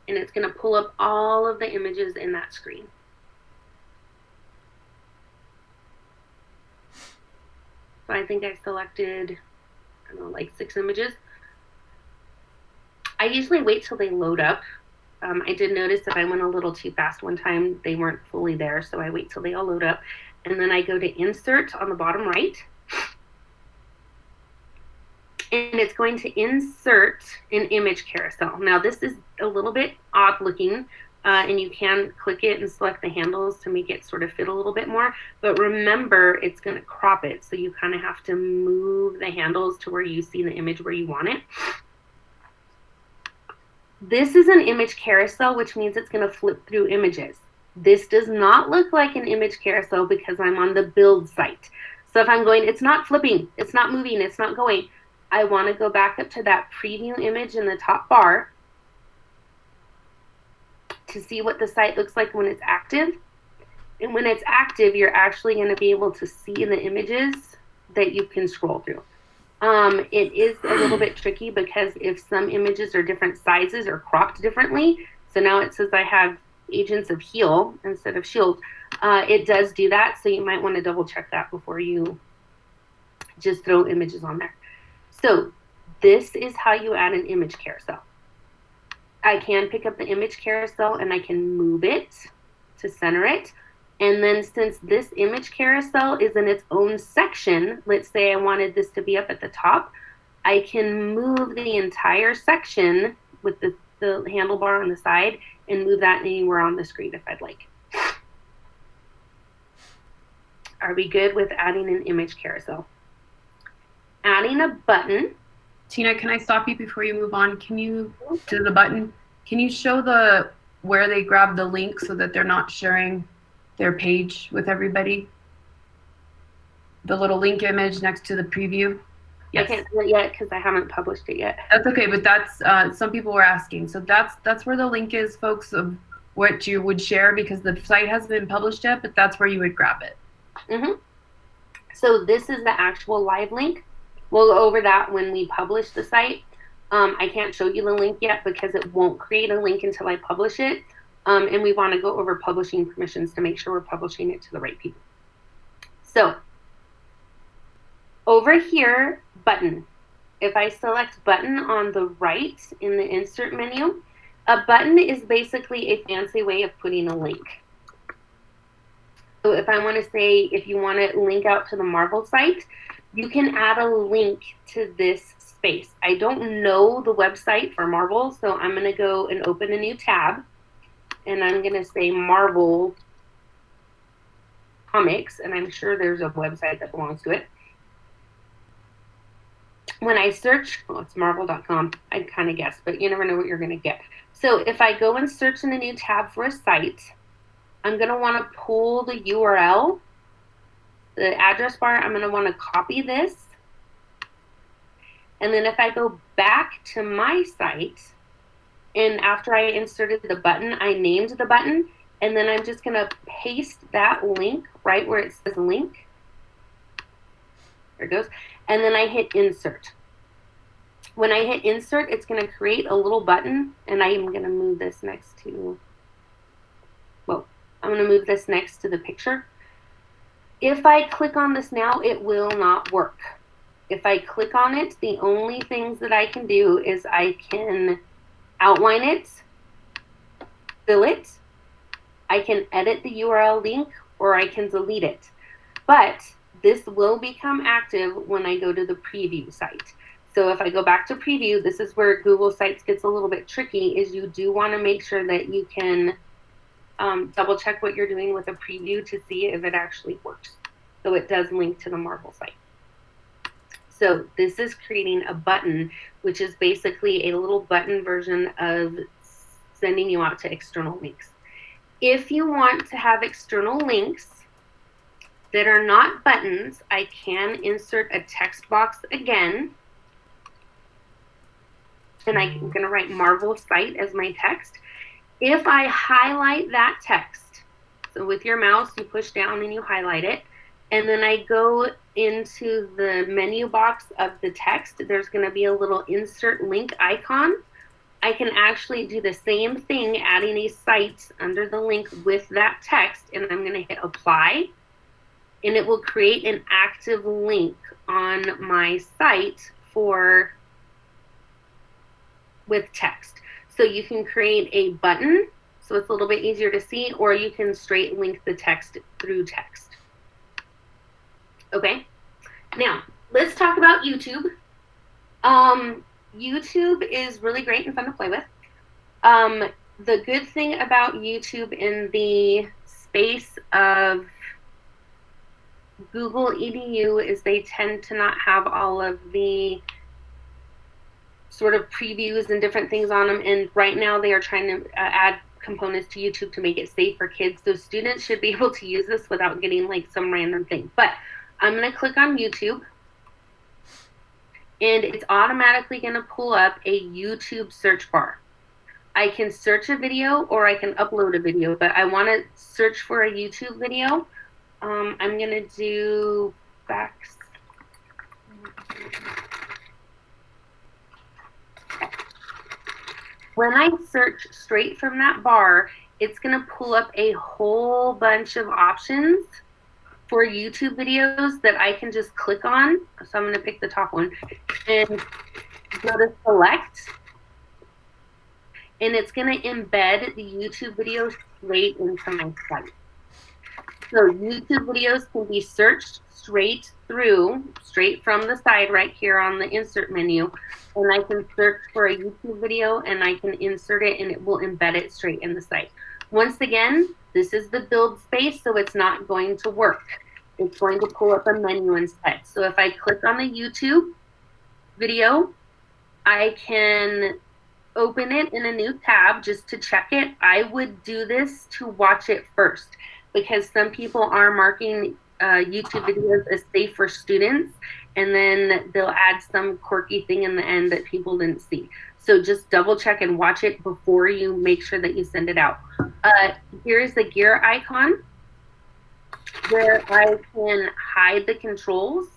And it's going to pull up all of the images in that screen. So I think I selected, I don't know, like 6 images. I usually wait till they load up. I did notice if I went a little too fast one time, they weren't fully there, so I wait till they all load up. And then I go to Insert on the bottom right. And it's going to insert an image carousel. Now, this is a little bit odd looking, and you can click it and select the handles to make it sort of fit a little bit more. But remember, it's going to crop it, so you kind of have to move the handles to where you see the image where you want it. This is an image carousel, which means it's going to flip through images. This does not look like an image carousel because I'm on the build site. So if I'm going, it's not flipping, it's not moving, it's not going. I want to go back up to that preview image in the top bar to see what the site looks like when it's active. And when it's active, you're actually going to be able to see the images that you can scroll through. It is a little bit tricky because if some images are different sizes or cropped differently, so now it says I have Agents of Heal instead of Shield, it does do that, so you might want to double check that before you just throw images on there. So this is how you add an image carousel. I can pick up the image carousel and I can move it to center it. And then since this image carousel is in its own section, let's say I wanted this to be up at the top, I can move the entire section with the handlebar on the side and move that anywhere on the screen if I'd like. Are we good with adding an image carousel? Adding a button. Tina, can I stop you before you move on? Can you, to the button, can you show where they grab the link so that they're not sharing their page with everybody? The little link image next to the preview. Yes. I can't do it yet because I haven't published it yet. That's okay, but that's some people were asking. So that's where the link is, folks, of what you would share, because the site hasn't been published yet, but that's where you would grab it. Mm-hmm. So this is the actual live link. We'll go over that when we publish the site. I can't show you the link yet because it won't create a link until I publish it. And we want to go over publishing permissions to make sure we're publishing it to the right people. So over here, button. If I select button on the right in the insert menu, a button is basically a fancy way of putting a link. So if I want to say, if you want to link out to the Marvel site, you can add a link to this space. I don't know the website for Marvel, so I'm going to go and open a new tab. And I'm going to say Marvel Comics, and I'm sure there's a website that belongs to it. When I search, well, it's marvel.com, I'd kind of guess, but you never know what you're going to get. So if I go and search in a new tab for a site, I'm going to want to pull the URL, the address bar. I'm going to want to copy this. And then if I go back to my site, and after I inserted the button, I named the button, and then I'm just going to paste that link right where it says link. There it goes. And then I hit insert. When I hit insert, it's going to create a little button, and I'm going to move this next to, well, I'm going to move this next to the picture. If I click on this now, it will not work. If I click on it, the only things that I can do is I can outline it, fill it, I can edit the URL link, or I can delete it. But this will become active when I go to the preview site. So if I go back to preview, this is where Google Sites gets a little bit tricky, is you do want to make sure that you can double check what you're doing with a preview to see if it actually works. So it does link to the Marvel site. So this is creating a button, which is basically a little button version of sending you out to external links. If you want to have external links that are not buttons, I can insert a text box again. And I'm going to write Marvel site as my text. If I highlight that text, so with your mouse, you push down and you highlight it, and then I go into the menu box of the text, there's going to be a little insert link icon. I can actually do the same thing, adding a site under the link with that text, and I'm going to hit apply. and it will create an active link on my site with text. So you can create a button, so it's a little bit easier to see, or you can straight link the text through text. Okay, now let's talk about YouTube. YouTube is really great and fun to play with. The good thing about YouTube in the space of Google EDU is they tend to not have all of the sort of previews and different things on them, and right now they are trying to add components to YouTube to make it safe for kids, so students should be able to use this without getting like some random thing. But I'm going to click on YouTube, and it's automatically going to pull up a YouTube search bar. I can search a video or I can upload a video, but I want to search for a YouTube video. I'm going to do facts. When I search straight from that bar, it's going to pull up a whole bunch of options for YouTube videos that I can just click on. So I'm going to pick the top one and go to select. And it's going to embed the YouTube video straight into my site. So YouTube videos can be searched straight from the side right here on the insert menu. And I can search for a YouTube video and I can insert it and it will embed it straight in the site. Once again, this is the build space, so it's not going to work. It's going to pull up a menu instead. So if I click on the YouTube video, I can open it in a new tab just to check it. I would do this to watch it first because some people are marking YouTube videos as safe for students, and then they'll add some quirky thing in the end that people didn't see. So just double check and watch it before you make sure that you send it out. Here's the gear icon where I can hide the controls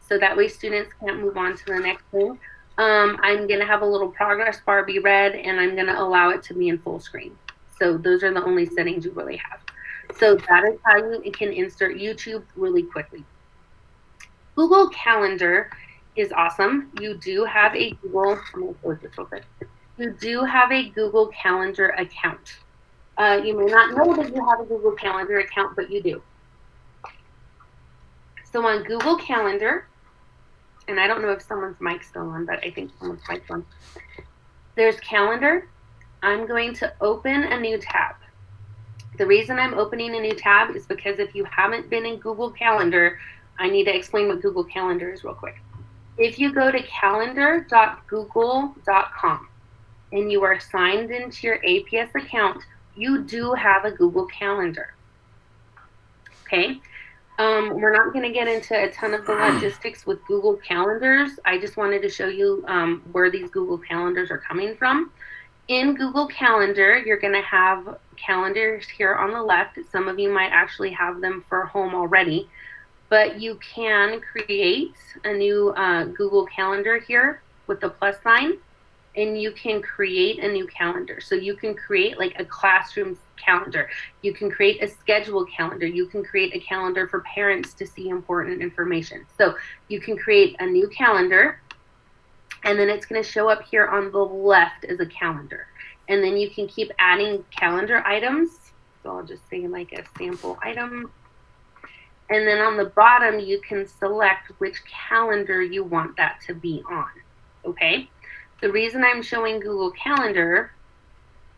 so that way students can't move on to the next thing. I'm going to have a little progress bar be red, and I'm going to allow it to be in full screen. So those are the only settings you really have. So that is how you can insert YouTube really quickly. Google Calendar is awesome. You do have a Google, I'm going to close this real quick. You do have a Google Calendar account. You may not know that you have a Google Calendar account, but you do. So on Google Calendar, and I don't know if someone's mic's still on, but I think someone's mic's on. There's Calendar. I'm going to open a new tab. The reason I'm opening a new tab is because if you haven't been in Google Calendar, I need to explain what Google Calendar is real quick. If you go to calendar.google.com and you are signed into your APS account, you do have a Google Calendar. Okay? We're not going to get into a ton of the logistics with Google Calendars. I just wanted to show you where these Google Calendars are coming from. In Google Calendar, you're going to have calendars here on the left. Some of you might actually have them for home already, but you can create a new Google Calendar here with the plus sign, and you can create a new calendar. So you can create like a classroom calendar. You can create a schedule calendar. You can create a calendar for parents to see important information. So you can create a new calendar, and then it's going to show up here on the left as a calendar. And then you can keep adding calendar items. So I'll just say like a sample item. And then on the bottom, you can select which calendar you want that to be on. Okay? The reason I'm showing Google Calendar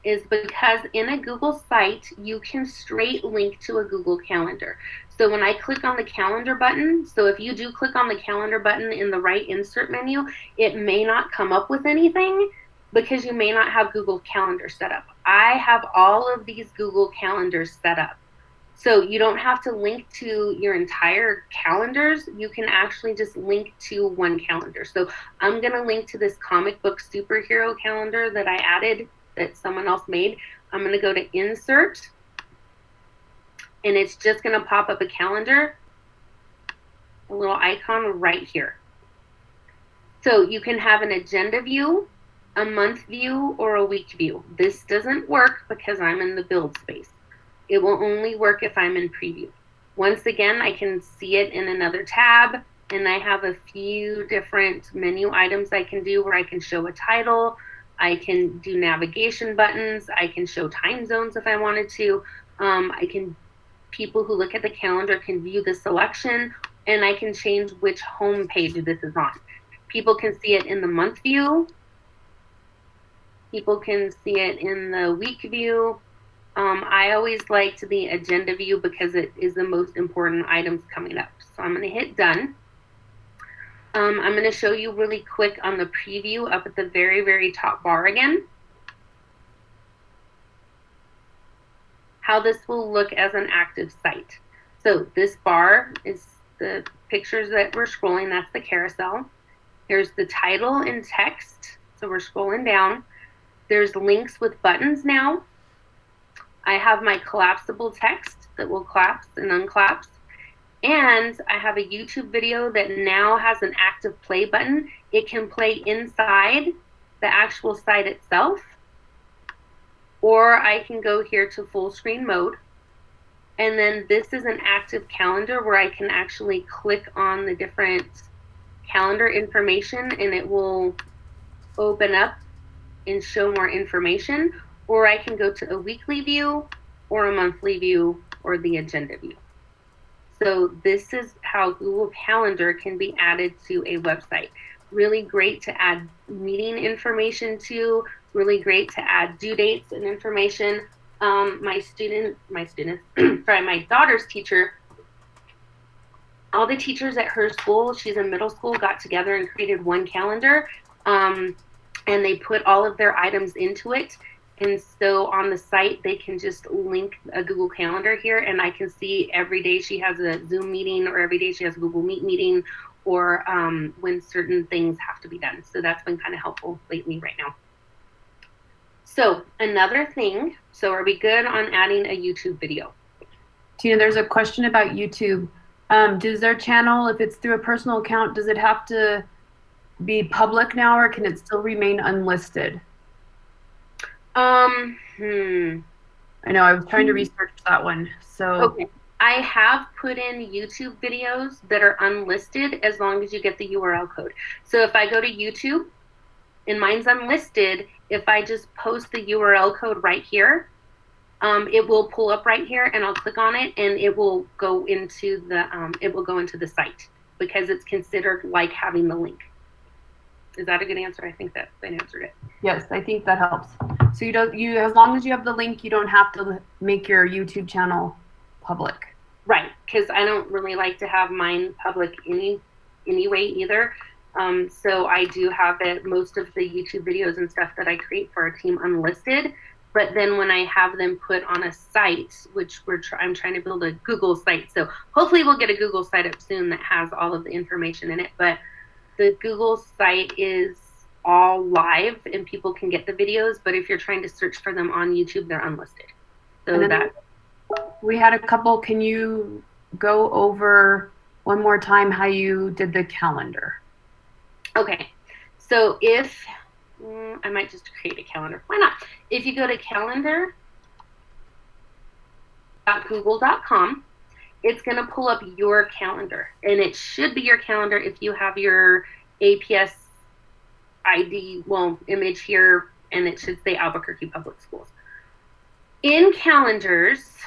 is because in a Google site, you can straight link to a Google Calendar. So when I click on the calendar button, so if you do click on the calendar button in the right insert menu, it may not come up with anything because you may not have Google Calendar set up. I have all of these Google Calendars set up. So you don't have to link to your entire calendars. You can actually just link to one calendar. So I'm going to link to this comic book superhero calendar that I added that someone else made. I'm going to go to Insert, and it's just going to pop up a calendar, a little icon right here. So you can have an agenda view, a month view, or a week view. This doesn't work because I'm in the build space. It will only work if I'm in preview. Once again, I can see it in another tab, and I have a few different menu items I can do where I can show a title, I can do navigation buttons, I can show time zones if I wanted to. People who look at the calendar can view the selection, and I can change which home page this is on. People can see it in the month view. People can see it in the week view. I always liked the agenda view because it is the most important items coming up. So I'm going to hit done. I'm going to show you really quick on the preview up at the very, very top bar again, how this will look as an active site. So this bar is the pictures that we're scrolling. That's the carousel. There's the title and text. So we're scrolling down. There's links with buttons now. I have my collapsible text that will collapse and unclapse. And I have a YouTube video that now has an active play button. It can play inside the actual site itself, or I can go here to full screen mode. And then this is an active calendar where I can actually click on the different calendar information and it will open up and show more information. Or I can go to a weekly view or a monthly view or the agenda view. So this is how Google Calendar can be added to a website. Really great to add meeting information to, really great to add due dates and information. My daughter's teacher, all the teachers at her school, she's in middle school, got together and created one calendar, and they put all of their items into it. And so on the site, they can just link a Google Calendar here, and I can see every day she has a Zoom meeting, or every day she has a Google Meet meeting, or when certain things have to be done. So that's been kind of helpful lately right now. So another thing, so are we good on adding a YouTube video? Tina, there's a question about YouTube. Does their channel, if it's through a personal account, does it have to be public now, or can it still remain unlisted? I know, I was trying to research that one. So okay, I have put in YouTube videos that are unlisted as long as you get the URL code. So if I go to YouTube and mine's unlisted, if I just post the URL code right here, it will pull up right here, and I'll click on it, and it will go into the site because it's considered like having the link. Is that a good answer? I think that answered it. Yes, I think that helps. So as long as you have the link, you don't have to make your YouTube channel public. Right, because I don't really like to have mine public anyway either. So I do have most of the YouTube videos and stuff that I create for our team unlisted. But then when I have them put on a site, which I'm trying to build a Google site, so hopefully we'll get a Google site up soon that has all of the information in it. But the Google site is all live and people can get the videos, but if you're trying to search for them on YouTube, they're unlisted. So that we had a couple. Can you go over one more time how you did the calendar? Okay, so if I might just create a calendar. Why not? If you go to calendar.google.com, it's going to pull up your calendar, and it should be your calendar if you have your APS ID, image here, and it should say Albuquerque Public Schools. In calendars,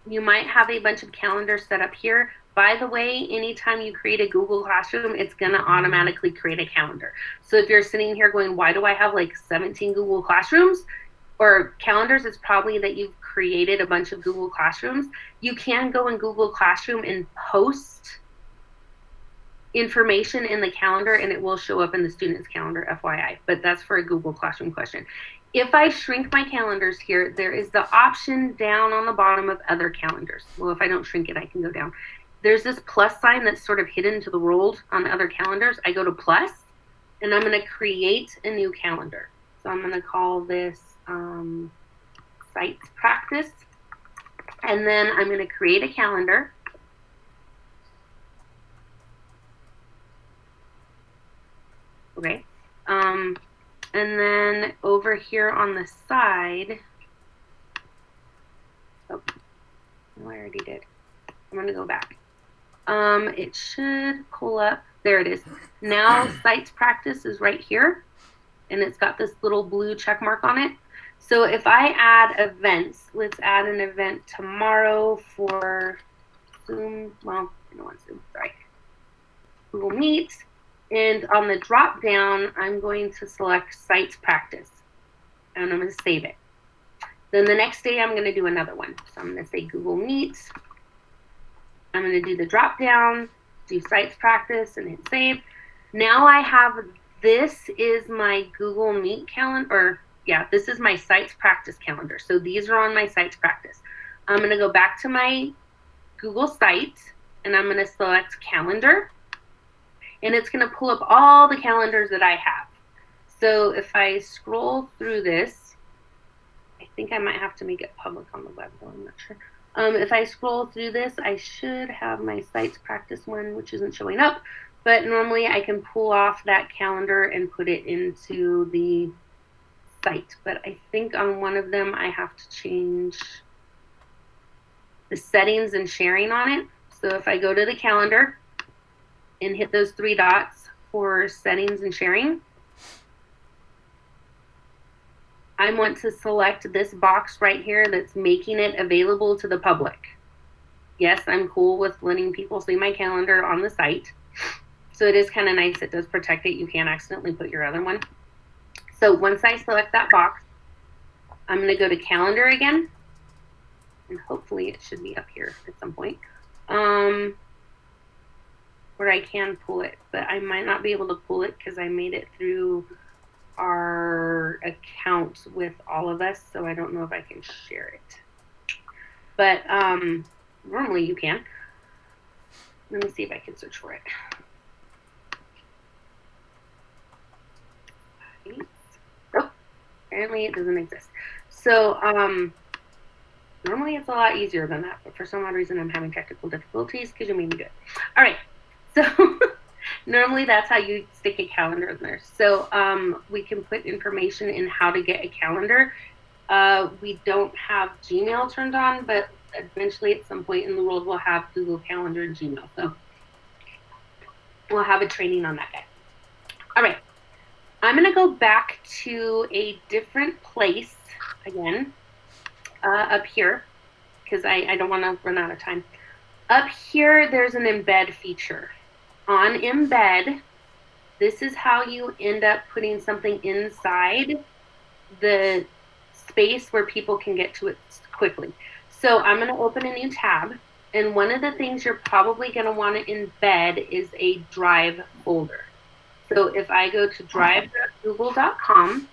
you might have a bunch of calendars set up here. By the way, anytime you create a Google Classroom, it's going to automatically create a calendar. So if you're sitting here going, why do I have like 17 Google Classrooms or calendars? It's probably that you've created a bunch of Google Classrooms. You can go in Google Classroom and post information in the calendar, and it will show up in the student's calendar, FYI. But that's for a Google Classroom question. If I shrink my calendars here, there is the option down on the bottom of other calendars. Well, if I don't shrink it, I can go down. There's this plus sign that's sort of hidden to the world on other calendars. I go to plus, and I'm going to create a new calendar. So I'm going to call this Site Practice. And then I'm going to create a calendar. Okay. And then over here on the side, oh, no, I already did. I'm going to go back. It should pull up. There it is. Now Sites Practice is right here, and it's got this little blue check mark on it. So if I add events, let's add an event tomorrow for Zoom. Well, I don't want Zoom, sorry. Google Meet. And on the drop down, I'm going to select Sites Practice, and I'm going to save it. Then the next day, I'm going to do another one. So I'm going to say Google Meet. I'm going to do the drop down, do Sites Practice, and hit save. Now I have, this is my Google Meet calendar, or yeah, this is my Sites Practice calendar. So these are on my Sites Practice. I'm going to go back to my Google Site, and I'm going to select Calendar, and it's going to pull up all the calendars that I have. So if I scroll through this, I think I might have to make it public on the web, though I'm not sure. If I scroll through this, I should have my Sites Practice one, which isn't showing up, but normally I can pull off that calendar and put it into the site. But I think on one of them, I have to change the settings and sharing on it. So if I go to the calendar and hit those three dots for settings and sharing, I want to select this box right here that's making it available to the public. Yes, I'm cool with letting people see my calendar on the site. So it is kind of nice. It does protect it. You can't accidentally put your other one. So once I select that box, I'm going to go to calendar again. And hopefully it should be up here at some point. Where I can pull it, but I might not be able to pull it because I made it through our account with all of us, so I don't know if I can share it. But normally you can. Let me see if I can search for it. Oh, apparently it doesn't exist. So normally it's a lot easier than that, but for some odd reason I'm having technical difficulties because you made me do it. All right, so normally that's how you stick a calendar in there. So we can put information in how to get a calendar. We don't have Gmail turned on, but eventually at some point in the world we'll have Google Calendar and Gmail. So we'll have a training on that guy. All right, I'm going to go back to a different place again, up here, because I don't want to run out of time. Up here, there's an embed feature. On embed, this is how you end up putting something inside the space where people can get to it quickly. So I'm going to open a new tab, and one of the things you're probably going to want to embed is a Drive folder. So if I go to drive.google.com,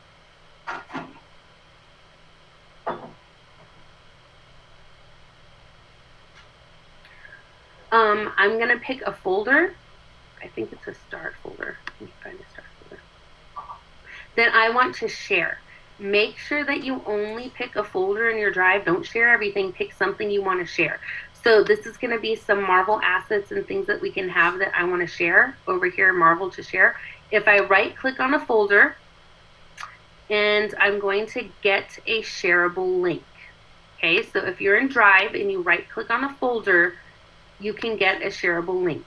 I'm going to pick a folder. I think it's a start folder. Let me find a start folder. Then I want to share. Make sure that you only pick a folder in your drive. Don't share everything. Pick something you want to share. So this is going to be some Marvel assets and things that we can have that I want to share over here, Marvel to share. If I right click on a folder, and I'm going to get a shareable link. Okay, so if you're in Drive and you right click on a folder, you can get a shareable link.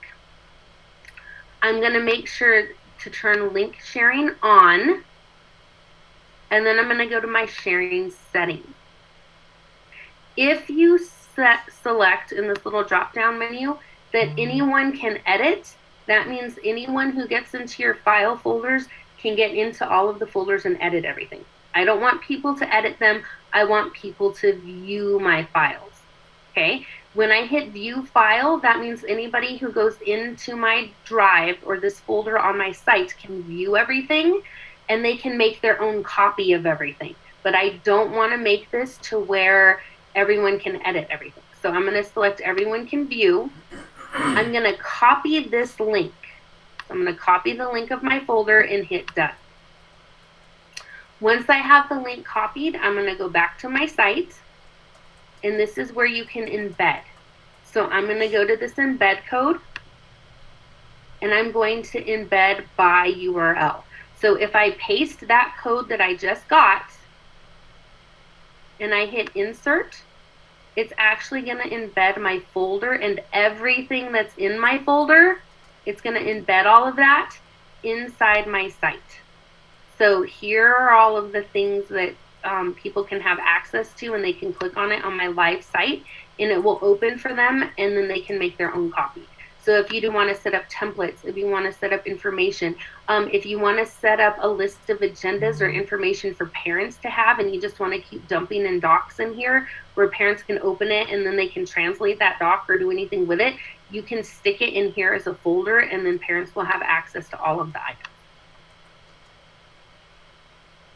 I'm going to make sure to turn link sharing on, and then I'm going to go to my sharing settings. If you select in this little drop-down menu that anyone can edit, that means anyone who gets into your file folders can get into all of the folders and edit everything. I don't want people to edit them. I want people to view my files. Okay? When I hit view file, that means anybody who goes into my drive or this folder on my site can view everything, and they can make their own copy of everything. But I don't want to make this to where everyone can edit everything. So I'm going to select everyone can view. I'm going to copy this link. I'm going to copy the link of my folder and hit done. Once I have the link copied, I'm going to go back to my site, and this is where you can embed. So I'm going to go to this embed code, and I'm going to embed by URL. So if I paste that code that I just got, and I hit insert, it's actually going to embed my folder, and everything that's in my folder, it's going to embed all of that inside my site. So here are all of the things that people can have access to, and they can click on it on my live site, and it will open for them, and then they can make their own copy. So if you do want to set up templates, if you want to set up information, if you want to set up a list of agendas or information for parents to have, and you just want to keep dumping in docs in here where parents can open it and then they can translate that doc or do anything with it, you can stick it in here as a folder, and then parents will have access to all of the items.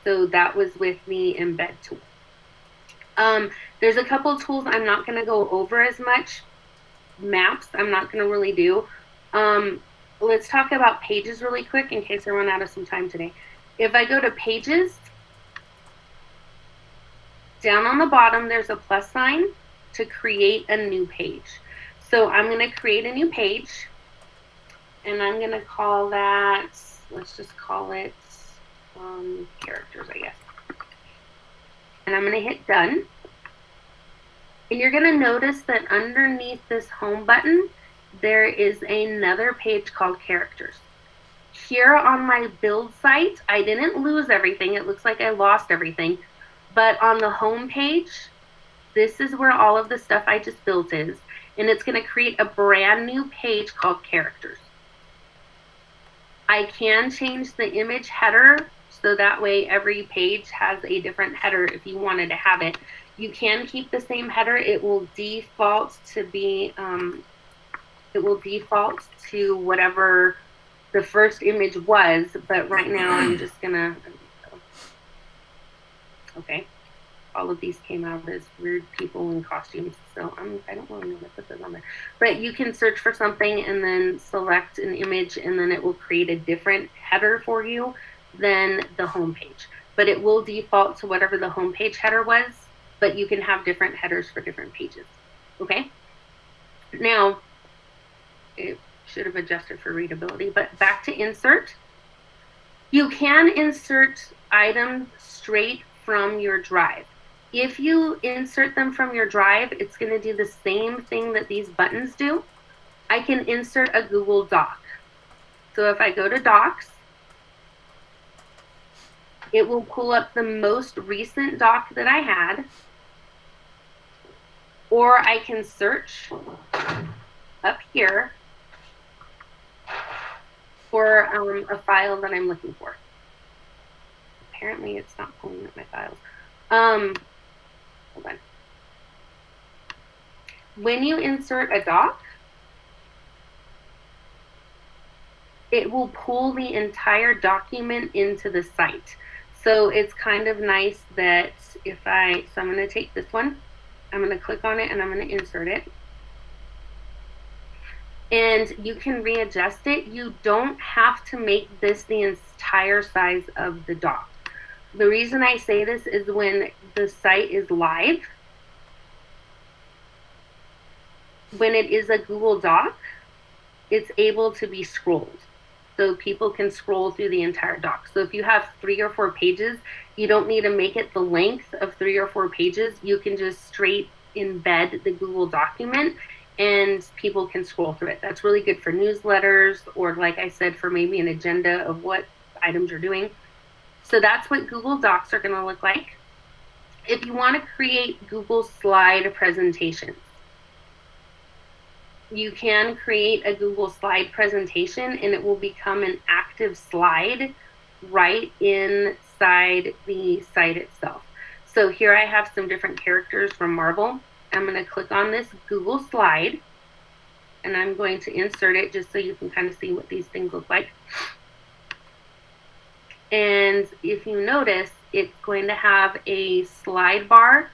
So that was with the Embed tool. There's a couple tools I'm not going to go over as much. Maps, I'm not going to really do. Let's talk about pages really quick in case I run out of some time today. If I go to pages, down on the bottom, there's a plus sign to create a new page. So I'm going to create a new page, and I'm going to call that, let's just call it characters, I guess. And I'm going to hit done. And you're going to notice that underneath this home button, there is another page called characters. Here on my build site, I didn't lose everything. It looks like I lost everything. But on the home page, this is where all of the stuff I just built is. And it's going to create a brand new page called characters. I can change the image header so that way every page has a different header if you wanted to have it. You can keep the same header. It will default to be, whatever the first image was, but right now I'm just gonna, okay. All of these came out as weird people in costumes, so I don't really know what to put those on there. But you can search for something and then select an image, and then it will create a different header for you than the home page. But it will default to whatever the home page header was, but you can have different headers for different pages, okay? Now, it should have adjusted for readability, but back to insert. You can insert items straight from your drive. If you insert them from your drive, it's going to do the same thing that these buttons do. I can insert a Google Doc. So if I go to Docs, it will pull up the most recent doc that I had, or I can search up here for a file that I'm looking for. Apparently it's not pulling up my files. Hold on. When you insert a doc, it will pull the entire document into the site. So it's kind of nice that so I'm going to take this one, I'm going to click on it, and I'm going to insert it. And you can readjust it. You don't have to make this the entire size of the doc. The reason I say this is when the site is live, when it is a Google Doc, it's able to be scrolled. So people can scroll through the entire doc. So if you have 3 or 4 pages, you don't need to make it the length of 3 or 4 pages. You can just straight embed the Google document and people can scroll through it. That's really good for newsletters, or like I said, for maybe an agenda of what items you're doing. So that's what Google Docs are going to look like. If you want to create Google slide presentations, you can create a Google slide presentation and it will become an active slide right inside the site itself. So here I have some different characters from Marvel. I'm going to click on this Google slide and I'm going to insert it just so you can kind of see what these things look like. And if you notice, it's going to have a slide bar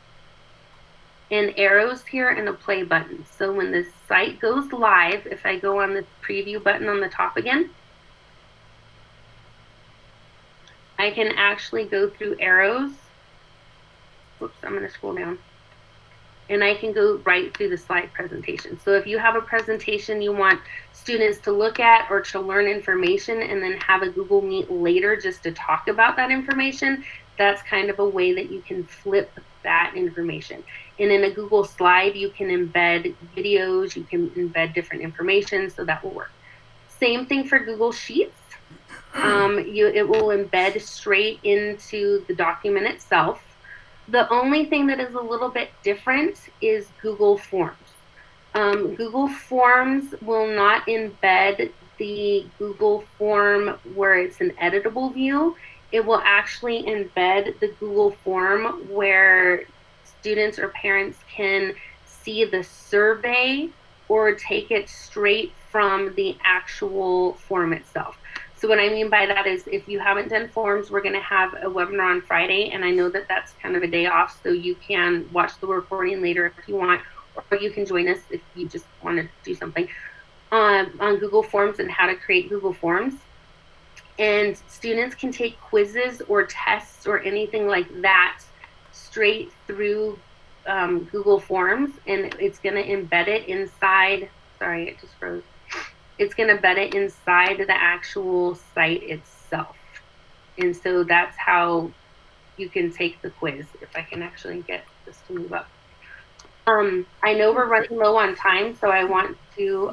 and arrows here and a play button. So when the site goes live, if I go on the preview button on the top again, I can actually go through arrows. Whoops, I'm going to scroll down. And I can go right through the slide presentation. So if you have a presentation you want students to look at or to learn information and then have a Google Meet later just to talk about that information, that's kind of a way that you can flip that information. And in a Google slide, you can embed videos, you can embed different information, so that will work. Same thing for Google Sheets. It will embed straight into the document itself. The only thing that is a little bit different is Google Forms. Google Forms will not embed the Google form where it's an editable view. It will actually embed the Google form where students or parents can see the survey or take it straight from the actual form itself. So what I mean by that is, if you haven't done forms, we're going to have a webinar on Friday, and I know that that's kind of a day off, so you can watch the recording later if you want, or you can join us if you just want to do something on Google Forms and how to create Google Forms. And students can take quizzes or tests or anything like that straight through Google Forms, and it's going to embed it inside. Sorry, it just froze. It's going to embed it inside the actual site itself. And so that's how you can take the quiz, if I can actually get this to move up. I know we're running low on time, so I want to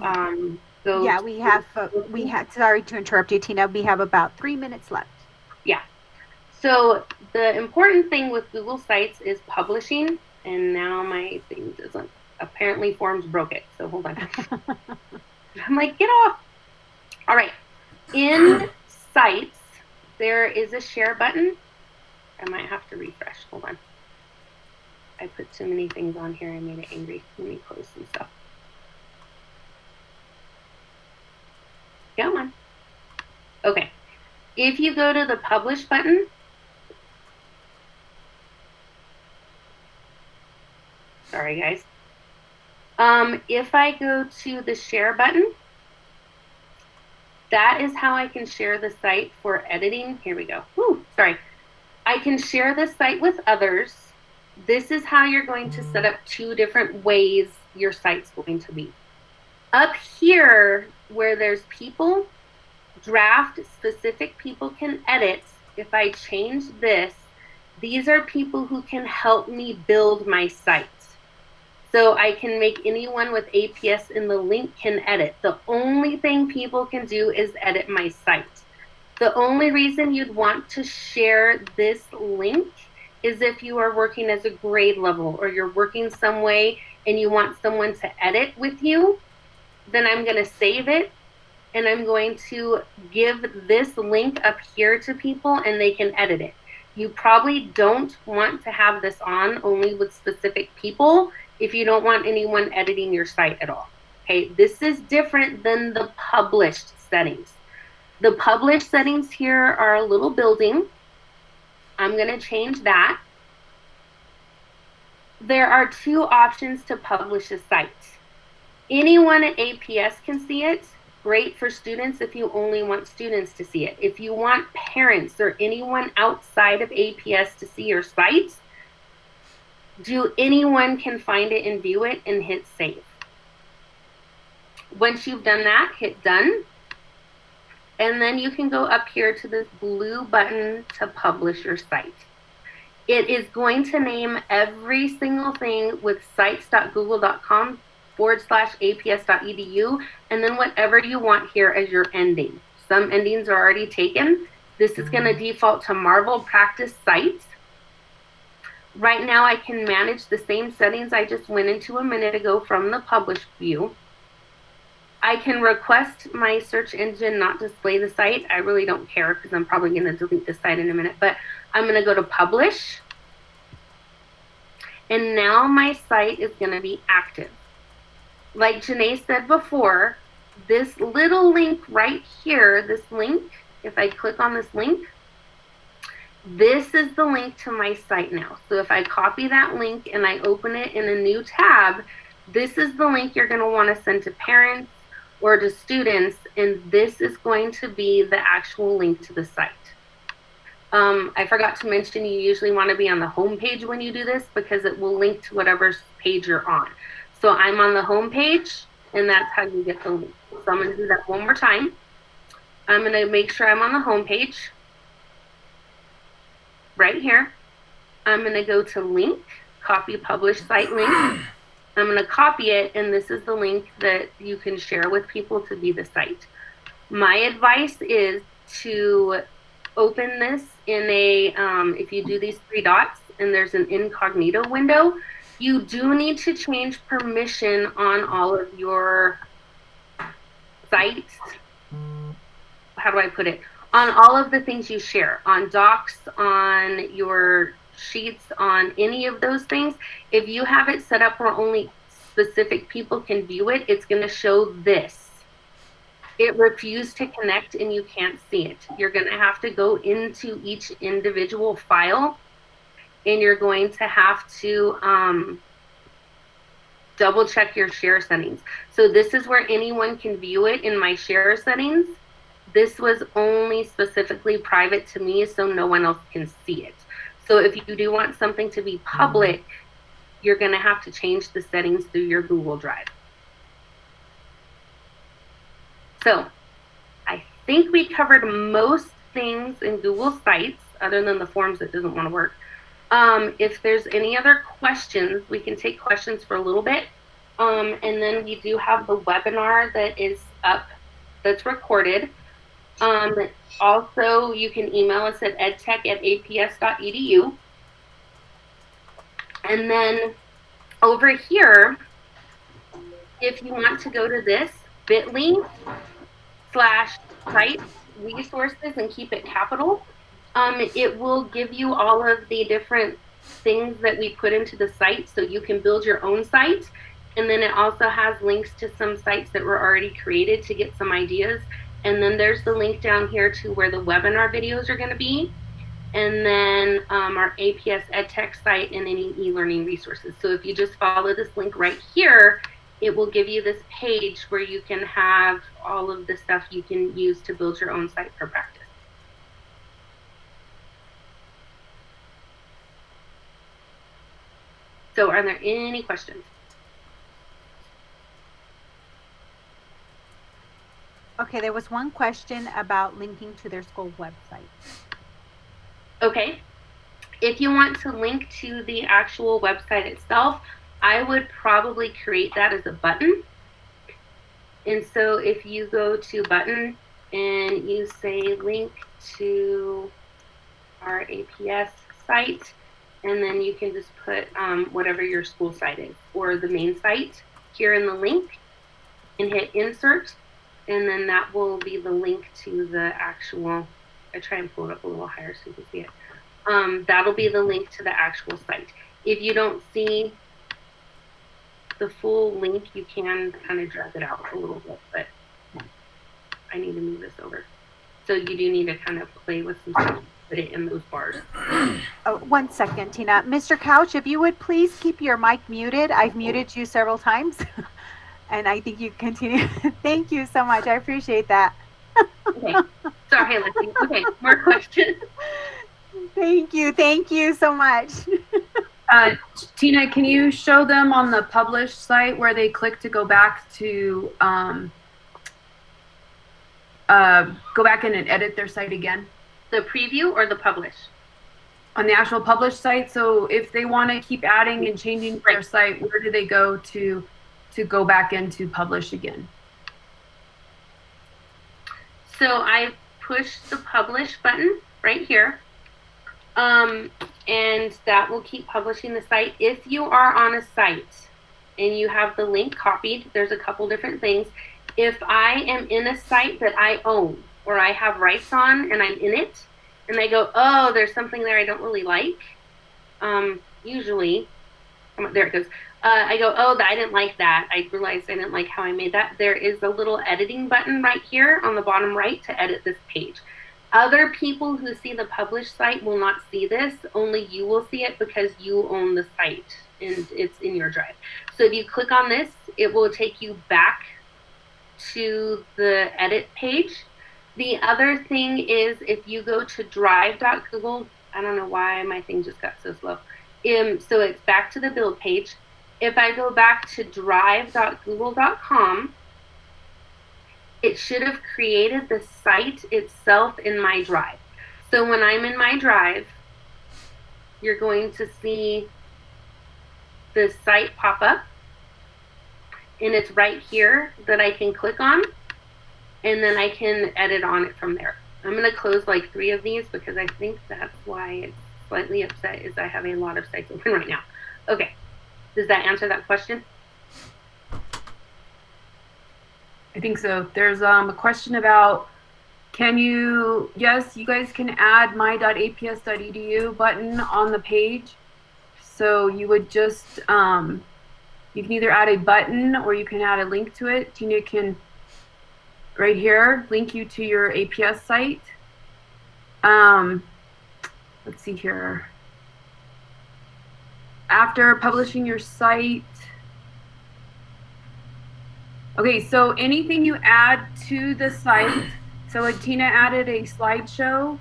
go. Yeah, we have, sorry to interrupt you, Tina. We have about 3 minutes left. Yeah. So the important thing with Google Sites is publishing, and now my thing doesn't, apparently Forms broke it, so hold on. I'm like, get off. All right. In Sites, there is a share button. I might have to refresh. Hold on. I put too many things on here. I made it angry. Let me close some stuff. Come on. Okay. If you go to the Publish button, sorry guys. If I go to the Share button, that is how I can share the site for editing. Here we go. Woo, sorry. I can share the site with others. This is how you're going to set up 2 different ways your site's going to be. Up here, where there's people, draft, specific people can edit. If I change this, these are people who can help me build my site. So I can make anyone with APS in the link can edit. The only thing people can do is edit my site. The only reason you'd want to share this link is if you are working as a grade level, or you're working some way and you want someone to edit with you. Then I'm going to save it, and I'm going to give this link up here to people, and they can edit it. You probably don't want to have this on only with specific people if you don't want anyone editing your site at all. Okay, this is different than the published settings. The published settings here are a little building. I'm going to change that. There are 2 options to publish a site. Anyone at APS can see it. Great for students if you only want students to see it. If you want parents or anyone outside of APS to see your site, anyone can find it and view it, and hit save. Once you've done that, hit done. And then you can go up here to this blue button to publish your site. It is going to name every single thing with sites.google.com/aps.edu, and then whatever you want here as your ending. Some endings are already taken. This is going to default to Marvel Practice Sites. Right now I can manage the same settings I just went into a minute ago from the publish view. I can request my search engine not display the site. I really don't care because I'm probably going to delete the site in a minute, but I'm going to go to publish. And now my site is going to be active. Like Janae said before, this little link right here, this link, if I click on this link, this is the link to my site now. So if I copy that link and I open it in a new tab, this is the link you're going to want to send to parents or to students, and this is going to be the actual link to the site. I forgot to mention you usually want to be on the home page when you do this, because it will link to whatever page you're on. So I'm on the home page, and that's how you get the link. So I'm going to do that one more time. I'm going to make sure I'm on the home page. Right here. I'm going to go to link, copy publish site link. I'm going to copy it, and this is the link that you can share with people to be the site. My advice is to open this in a, if you do these 3 dots and there's an incognito window, you do need to change permission on all of your sites. How do I put it? On all of the things you share, on docs, on your sheets, on any of those things. If you have it set up where only specific people can view it, it's going to show this. It refused to connect and you can't see it. You're going to have to go into each individual file, and you're going to have to double check your share settings. So this is where anyone can view it in my share settings. This was only specifically private to me, so no one else can see it. So if you do want something to be public, you're going to have to change the settings through your Google Drive. So I think we covered most things in Google Sites, other than the forms that doesn't want to work. If there's any other questions, we can take questions for a little bit. And then we do have the webinar that is up, that's recorded. Also, you can email us at edtech@aps.edu. And then over here, if you want to go to this, bit.ly/site resources and keep it capital, it will give you all of the different things that we put into the site so you can build your own site. And then it also has links to some sites that were already created to get some ideas. And then there's the link down here to where the webinar videos are going to be. And then our APS EdTech site and any e-learning resources. So if you just follow this link right here, it will give you this page where you can have all of the stuff you can use to build your own site for practice. So are there any questions? Okay, there was one question about linking to their school website. Okay, if you want to link to the actual website itself, I would probably create that as a button. And so if you go to button and you say link to our APS site, and then you can just put whatever your school site is or the main site here in the link and hit insert. And then that will be the link to the actual, I try and pull it up a little higher so you can see it. That'll be the link to the actual site. If you don't see the full link, you can kind of drag it out a little bit, but I need to move this over. So you do need to kind of play with some stuff, put it in those bars. Oh, 1 second, Tina. Mr. Couch, if you would please keep your mic muted. I've muted you several times. And I think you continue. Thank you so much. I appreciate that. Okay. Sorry, Lexi. Okay, more questions. Thank you. Thank you so much. Tina, can you show them on the publish site where they click to go back to go back in and edit their site again? The preview or the publish? On the actual publish site. So if they want to keep adding and changing their site, where do they go to go back into publish again? So I push the publish button right here. And that will keep publishing the site. If you are on a site and you have the link copied, there's a couple different things. If I am in a site that I own or I have rights on and I'm in it and I go, oh, there's something there I don't really like, usually, there it goes. I go, oh, I didn't like that. I realized I didn't like how I made that. There is a little editing button right here on the bottom right to edit this page. Other people who see the published site will not see this. Only you will see it because you own the site and it's in your drive. So if you click on this, it will take you back to the edit page. The other thing is if you go to drive.google, I don't know why my thing just got so slow. So it's back to the build page. If I go back to drive.google.com, it should have created the site itself in my drive. So when I'm in my drive, you're going to see the site pop up, and it's right here that I can click on, and then I can edit on it from there. I'm going to close like 3 of these because I think that's why it's slightly upset, is I have a lot of sites open right now. Okay, does that answer that question? I think so. There's a question about, yes, you guys can add my.aps.edu button on the page. So you would just, you can either add a button or you can add a link to it. Tina can, right here, link you to your APS site. Let's see here. After publishing your site, okay, so anything you add to the site, so Tina added a slideshow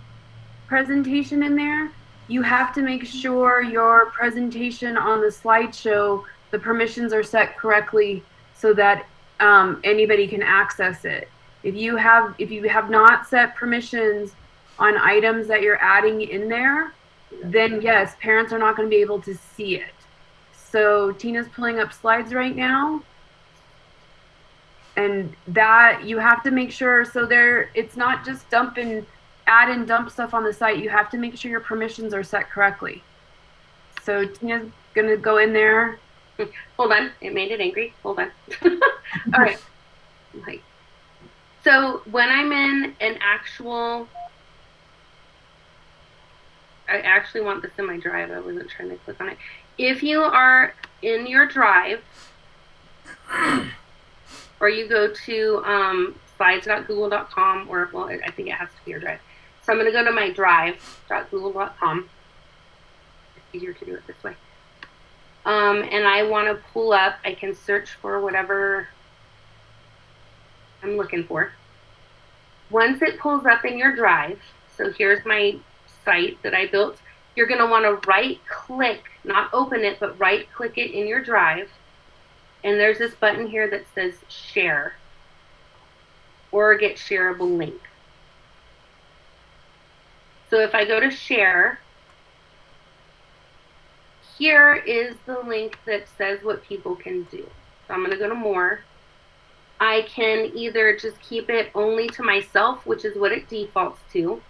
presentation in there, you have to make sure your presentation on the slideshow, the permissions are set correctly so that anybody can access it. If you have not set permissions on items that you're adding in there, then yes, parents are not going to be able to see it. So Tina's pulling up slides right now. And that you have to make sure, so it's not just add and dump stuff on the site. You have to make sure your permissions are set correctly. So Tina's gonna go in there. Hold on, it made it angry. Hold on. All right. So when I'm in an actual, I actually want this in my drive. I wasn't trying to click on it. If you are in your drive, or you go to slides.google.com, or, well, I think it has to be your drive. So I'm going to go to my drive.google.com. It's easier to do it this way. And I want to pull up, I can search for whatever I'm looking for. Once it pulls up in your drive, so here's my site that I built, you're going to want to right-click, not open it, but right-click it in your drive. And there's this button here that says share or get shareable link. So if I go to share, here is the link that says what people can do. So I'm going to go to more. I can either just keep it only to myself, which is what it defaults to.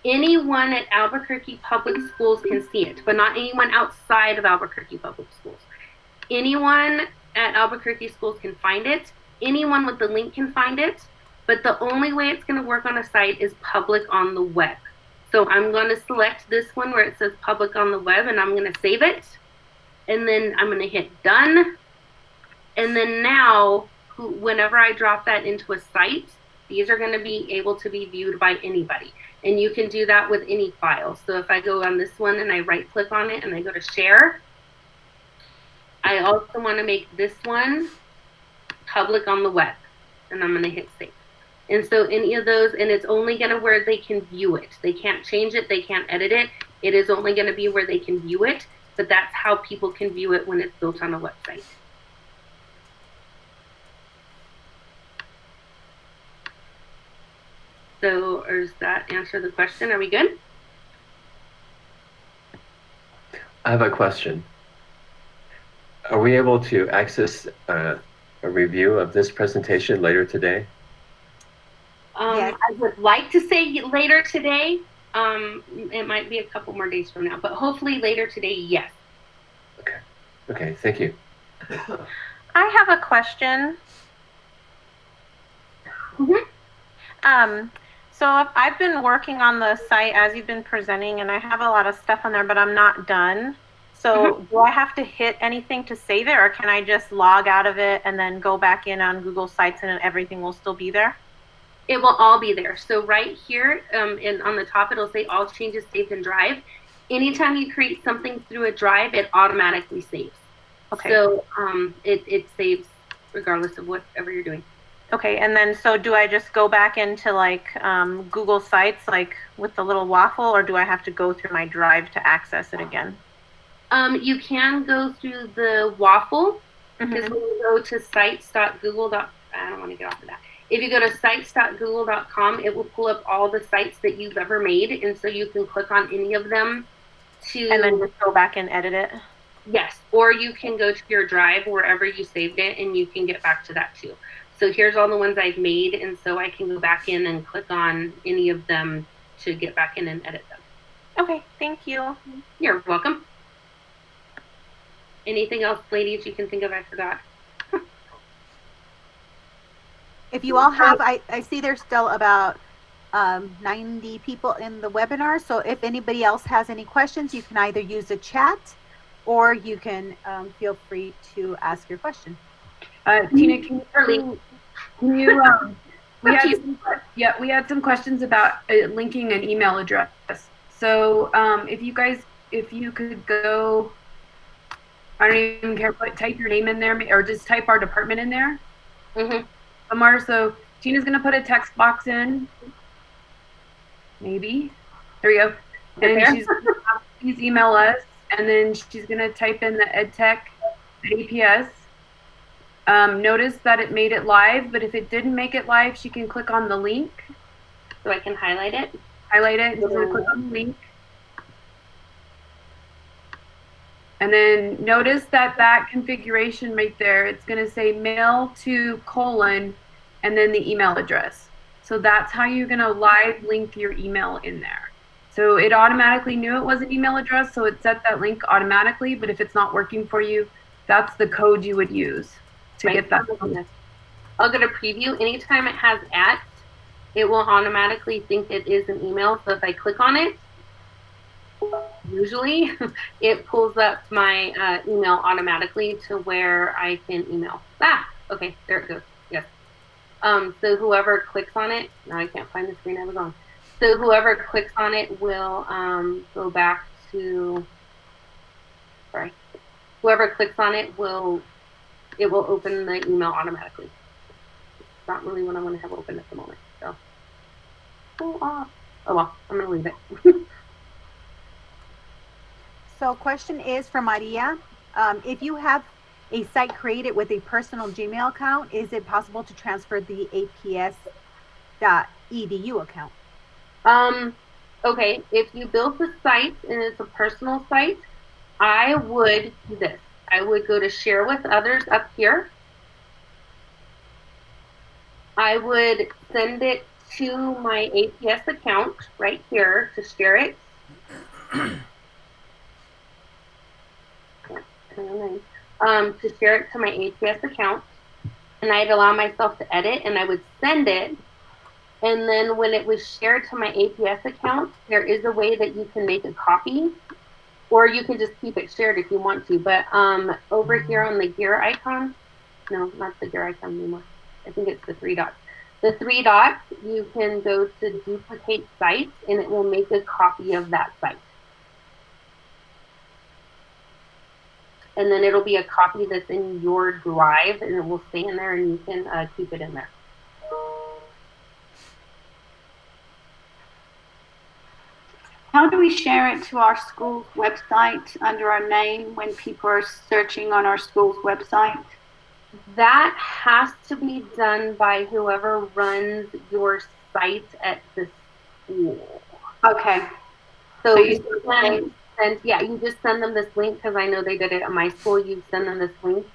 Anyone at Albuquerque Public Schools can see it, but not anyone outside of Albuquerque Public Schools. Anyone at Albuquerque Schools can find it. Anyone with the link can find it, but the only way it's going to work on a site is public on the web. So I'm going to select this one where it says public on the web, and I'm going to save it. And then I'm going to hit done. And then now, whenever I drop that into a site, these are going to be able to be viewed by anybody. And you can do that with any file. So if I go on this one and I right click on it and I go to share, I also want to make this one public on the web, and I'm going to hit save. And so any of those, and it's only going to where they can view it. They can't change it. They can't edit it. It is only going to be where they can view it, but that's how people can view it when it's built on a website. So does that answer the question? Are we good? I have a question. Are we able to access a review of this presentation later today? Yes. I would like to say later today. It might be a couple more days from now, but hopefully later today, yes. Okay. Okay, thank you. I have a question. Mm-hmm. So I've been working on the site as you've been presenting, and I have a lot of stuff on there, but I'm not done. So do I have to hit anything to save it, or can I just log out of it and then go back in on Google Sites and everything will still be there? It will all be there. So right here on the top, it'll say all changes saved in Drive. Anytime you create something through a Drive, it automatically saves. Okay. So it saves regardless of whatever you're doing. Okay, and then so do I just go back into like Google Sites like with the little waffle, or do I have to go through my Drive to access it again? You can go through the waffle, because when you go to sites.google. I don't want to get off of that. If you go to sites.google.com, it will pull up all the sites that you've ever made, and so you can click on any of them to... And then just go back and edit it? Yes, or you can go to your drive wherever you saved it and you can get back to that too. So here's all the ones I've made, and so I can go back in and click on any of them to get back in and edit them. Okay, thank you. You're welcome. Anything else, ladies, you can think of I forgot? If you all have, I see there's still about 90 people in the webinar. So if anybody else has any questions, you can either use the chat or you can feel free to ask your question. Tina, can you we had some questions about linking an email address. So if you could go, I don't even care, type your name in there or just type our department in there. Somewhere. So Tina's going to put a text box in. Maybe. There we go. And she's going to please email us. And then she's going to type in the EdTech APS. Notice that it made it live, but if it didn't make it live, she can click on the link. So I can highlight it? Highlight it. She's going to click on the link. And then notice that configuration right there, it's going to say mail to : and then the email address. So that's how you're going to live link your email in there. So it automatically knew it was an email address, so it set that link automatically. But if it's not working for you, that's the code you would use to get that. I'll get a preview. Anytime it has @ it will automatically think it is an email. So if I click on it, usually it pulls up my email automatically to where I can email. Okay, there it goes. Yes. So whoever clicks on it, now I can't find the screen I was on. So whoever clicks on it will go back to, sorry. Whoever clicks on it will open the email automatically. It's not really what I want to have open at the moment. So, oh well, I'm gonna leave it. So question is from Maria. If you have a site created with a personal Gmail account, is it possible to transfer the aps.edu account? Okay, if you build the site and it's a personal site, I would do this. I would go to share with others up here. I would send it to my APS account right here to share it. To share it to my APS account, and I'd allow myself to edit, and I would send it. And then when it was shared to my APS account, there is a way that you can make a copy, or you can just keep it shared if you want to. But over here on the gear icon, no, not the gear icon anymore. I think it's the 3 dots. The 3 dots, you can go to duplicate sites, and it will make a copy of that site. And then it'll be a copy that's in your drive, and it will stay in there, and you can keep it in there. How do we share it to our school's website under our name when people are searching on our school's website? That has to be done by whoever runs your site at the school. Okay. So you just send them this link, because I know they did it at my school. You send them this link,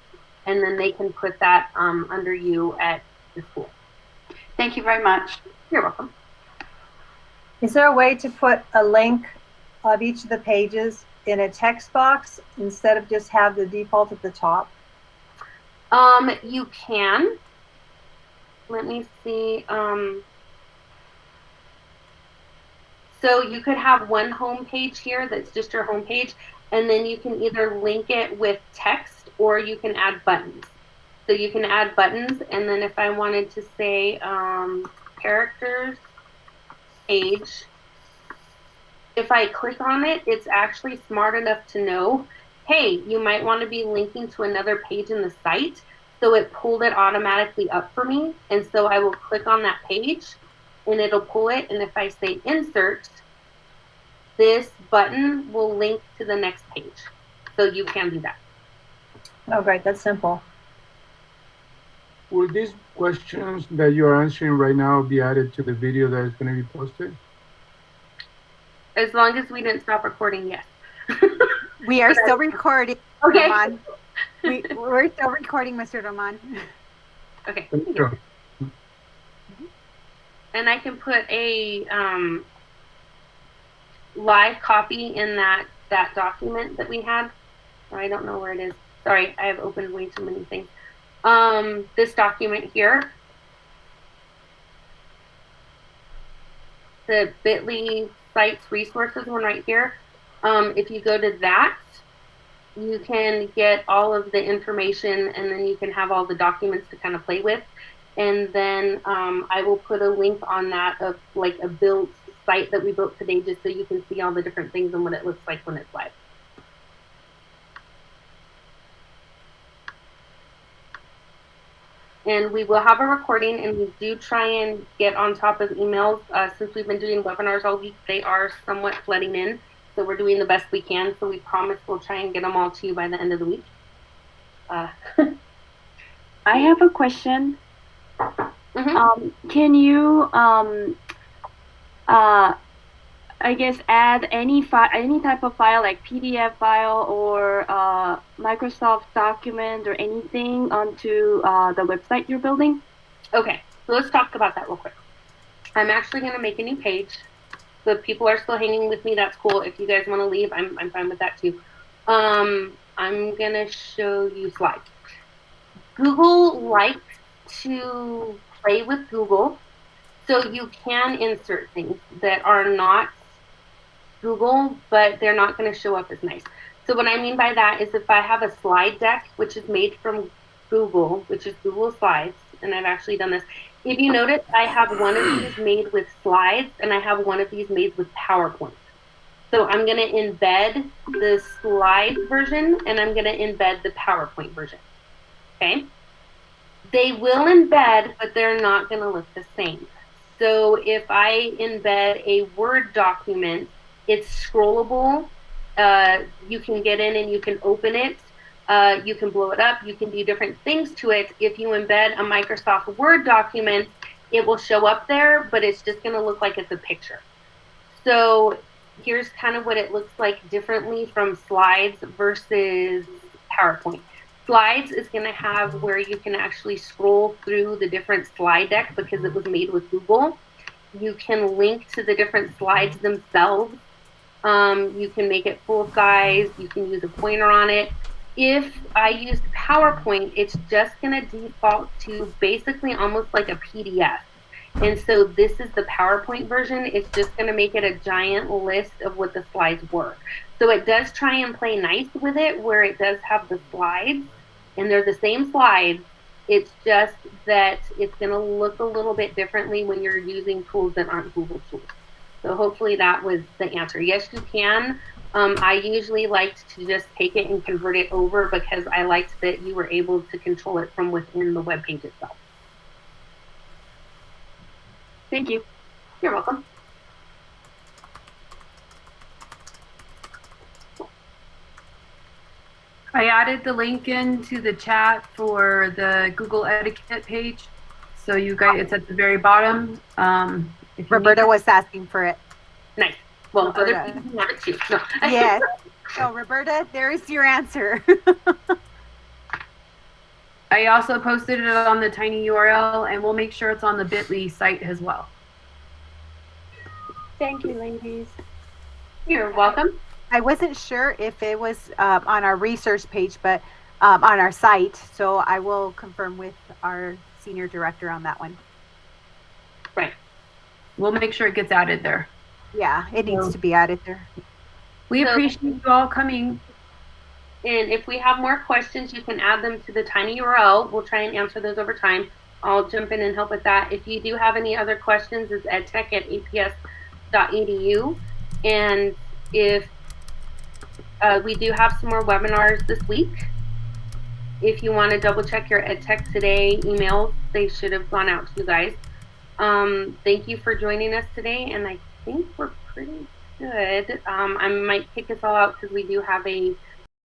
and then they can put that under you at the school. Thank you very much. You're welcome. Is there a way to put a link of each of the pages in a text box instead of just have the default at the top? You can. Let me see. So you could have one home page here that's just your home page, and then you can either link it with text or you can add buttons. So you can add buttons, and then if I wanted to say characters, page, if I click on it, it's actually smart enough to know, hey, you might want to be linking to another page in the site. So it pulled it automatically up for me. And so I will click on that page and it'll pull it. And if I say insert, this button will link to the next page. So you can do that. Oh, great. That's simple. Will these questions that you're answering right now be added to the video that is going to be posted? As long as we didn't stop recording, yes. We are still recording. Okay. Roman. We're still recording, Mr. Roman. Okay. Sure. And I can put a live copy in that document that we had. Or I don't know where it is. Sorry, I have opened way too many things. This document here, the bit.ly sites resources one right here. If you go to that, you can get all of the information, and then you can have all the documents to kind of play with. And then I will put a link on that of like a built site that we built today, just so you can see all the different things and what it looks like when it's live. And we will have a recording, and we do try and get on top of emails. Since we've been doing webinars all week, they are somewhat flooding in. So we're doing the best we can. So we promise we'll try and get them all to you by the end of the week. I have a question. Can you, I guess, add any type of file, like PDF file or Microsoft document or anything onto the website you're building? Okay, so let's talk about that real quick. I'm actually going to make a new page. So if people are still hanging with me, that's cool. If you guys want to leave, I'm fine with that too. I'm going to show you slides. Google likes to play with Google, so you can insert things that are not Google, but they're not going to show up as nice. So what I mean by that is if I have a slide deck, which is made from Google, which is Google Slides, and I've actually done this. If you notice, I have one of these made with slides, and I have one of these made with PowerPoint. So I'm going to embed the slide version, and I'm going to embed the PowerPoint version. Okay? They will embed, but they're not going to look the same. So if I embed a Word document, it's scrollable. You can get in and you can open it. You can blow it up. You can do different things to it. If you embed a Microsoft Word document, it will show up there, but it's just going to look like it's a picture. So here's kind of what it looks like differently from slides versus PowerPoint. Slides is going to have where you can actually scroll through the different slide deck because it was made with Google. You can link to the different slides themselves. You can make it full size. You can use a pointer on it. If I use PowerPoint, it's just going to default to basically almost like a PDF. And so this is the PowerPoint version. It's just going to make it a giant list of what the slides were. So it does try and play nice with it where it does have the slides, and they're the same slides. It's just that it's going to look a little bit differently when you're using tools that aren't Google tools. So hopefully that was the answer. Yes, you can. I usually liked to just take it and convert it over because I liked that you were able to control it from within the web page itself. Thank you. You're welcome. I added the link into the chat for the Google Etiquette page. So you guys, it's at the very bottom. If Roberta was asking for it. Nice. Well, Roberta. other people want it too. No. Yes. So Roberta, there is your answer. I also posted it on the tiny URL, and we'll make sure it's on the bit.ly site as well. Thank you, ladies. You're welcome. I wasn't sure if it was on our research page, but on our site. So I will confirm with our senior director on that one. Right. We'll make sure it gets added there. Yeah, it needs to be added there. We appreciate you all coming. And if we have more questions, you can add them to the tiny URL. We'll try and answer those over time. I'll jump in and help with that. If you do have any other questions, it's edtech@aps.edu. And if we do have some more webinars this week, if you want to double check your EdTech Today emails, they should have gone out to you guys. Thank you for joining us today, and I think we're pretty good. I might kick us all out because we do have a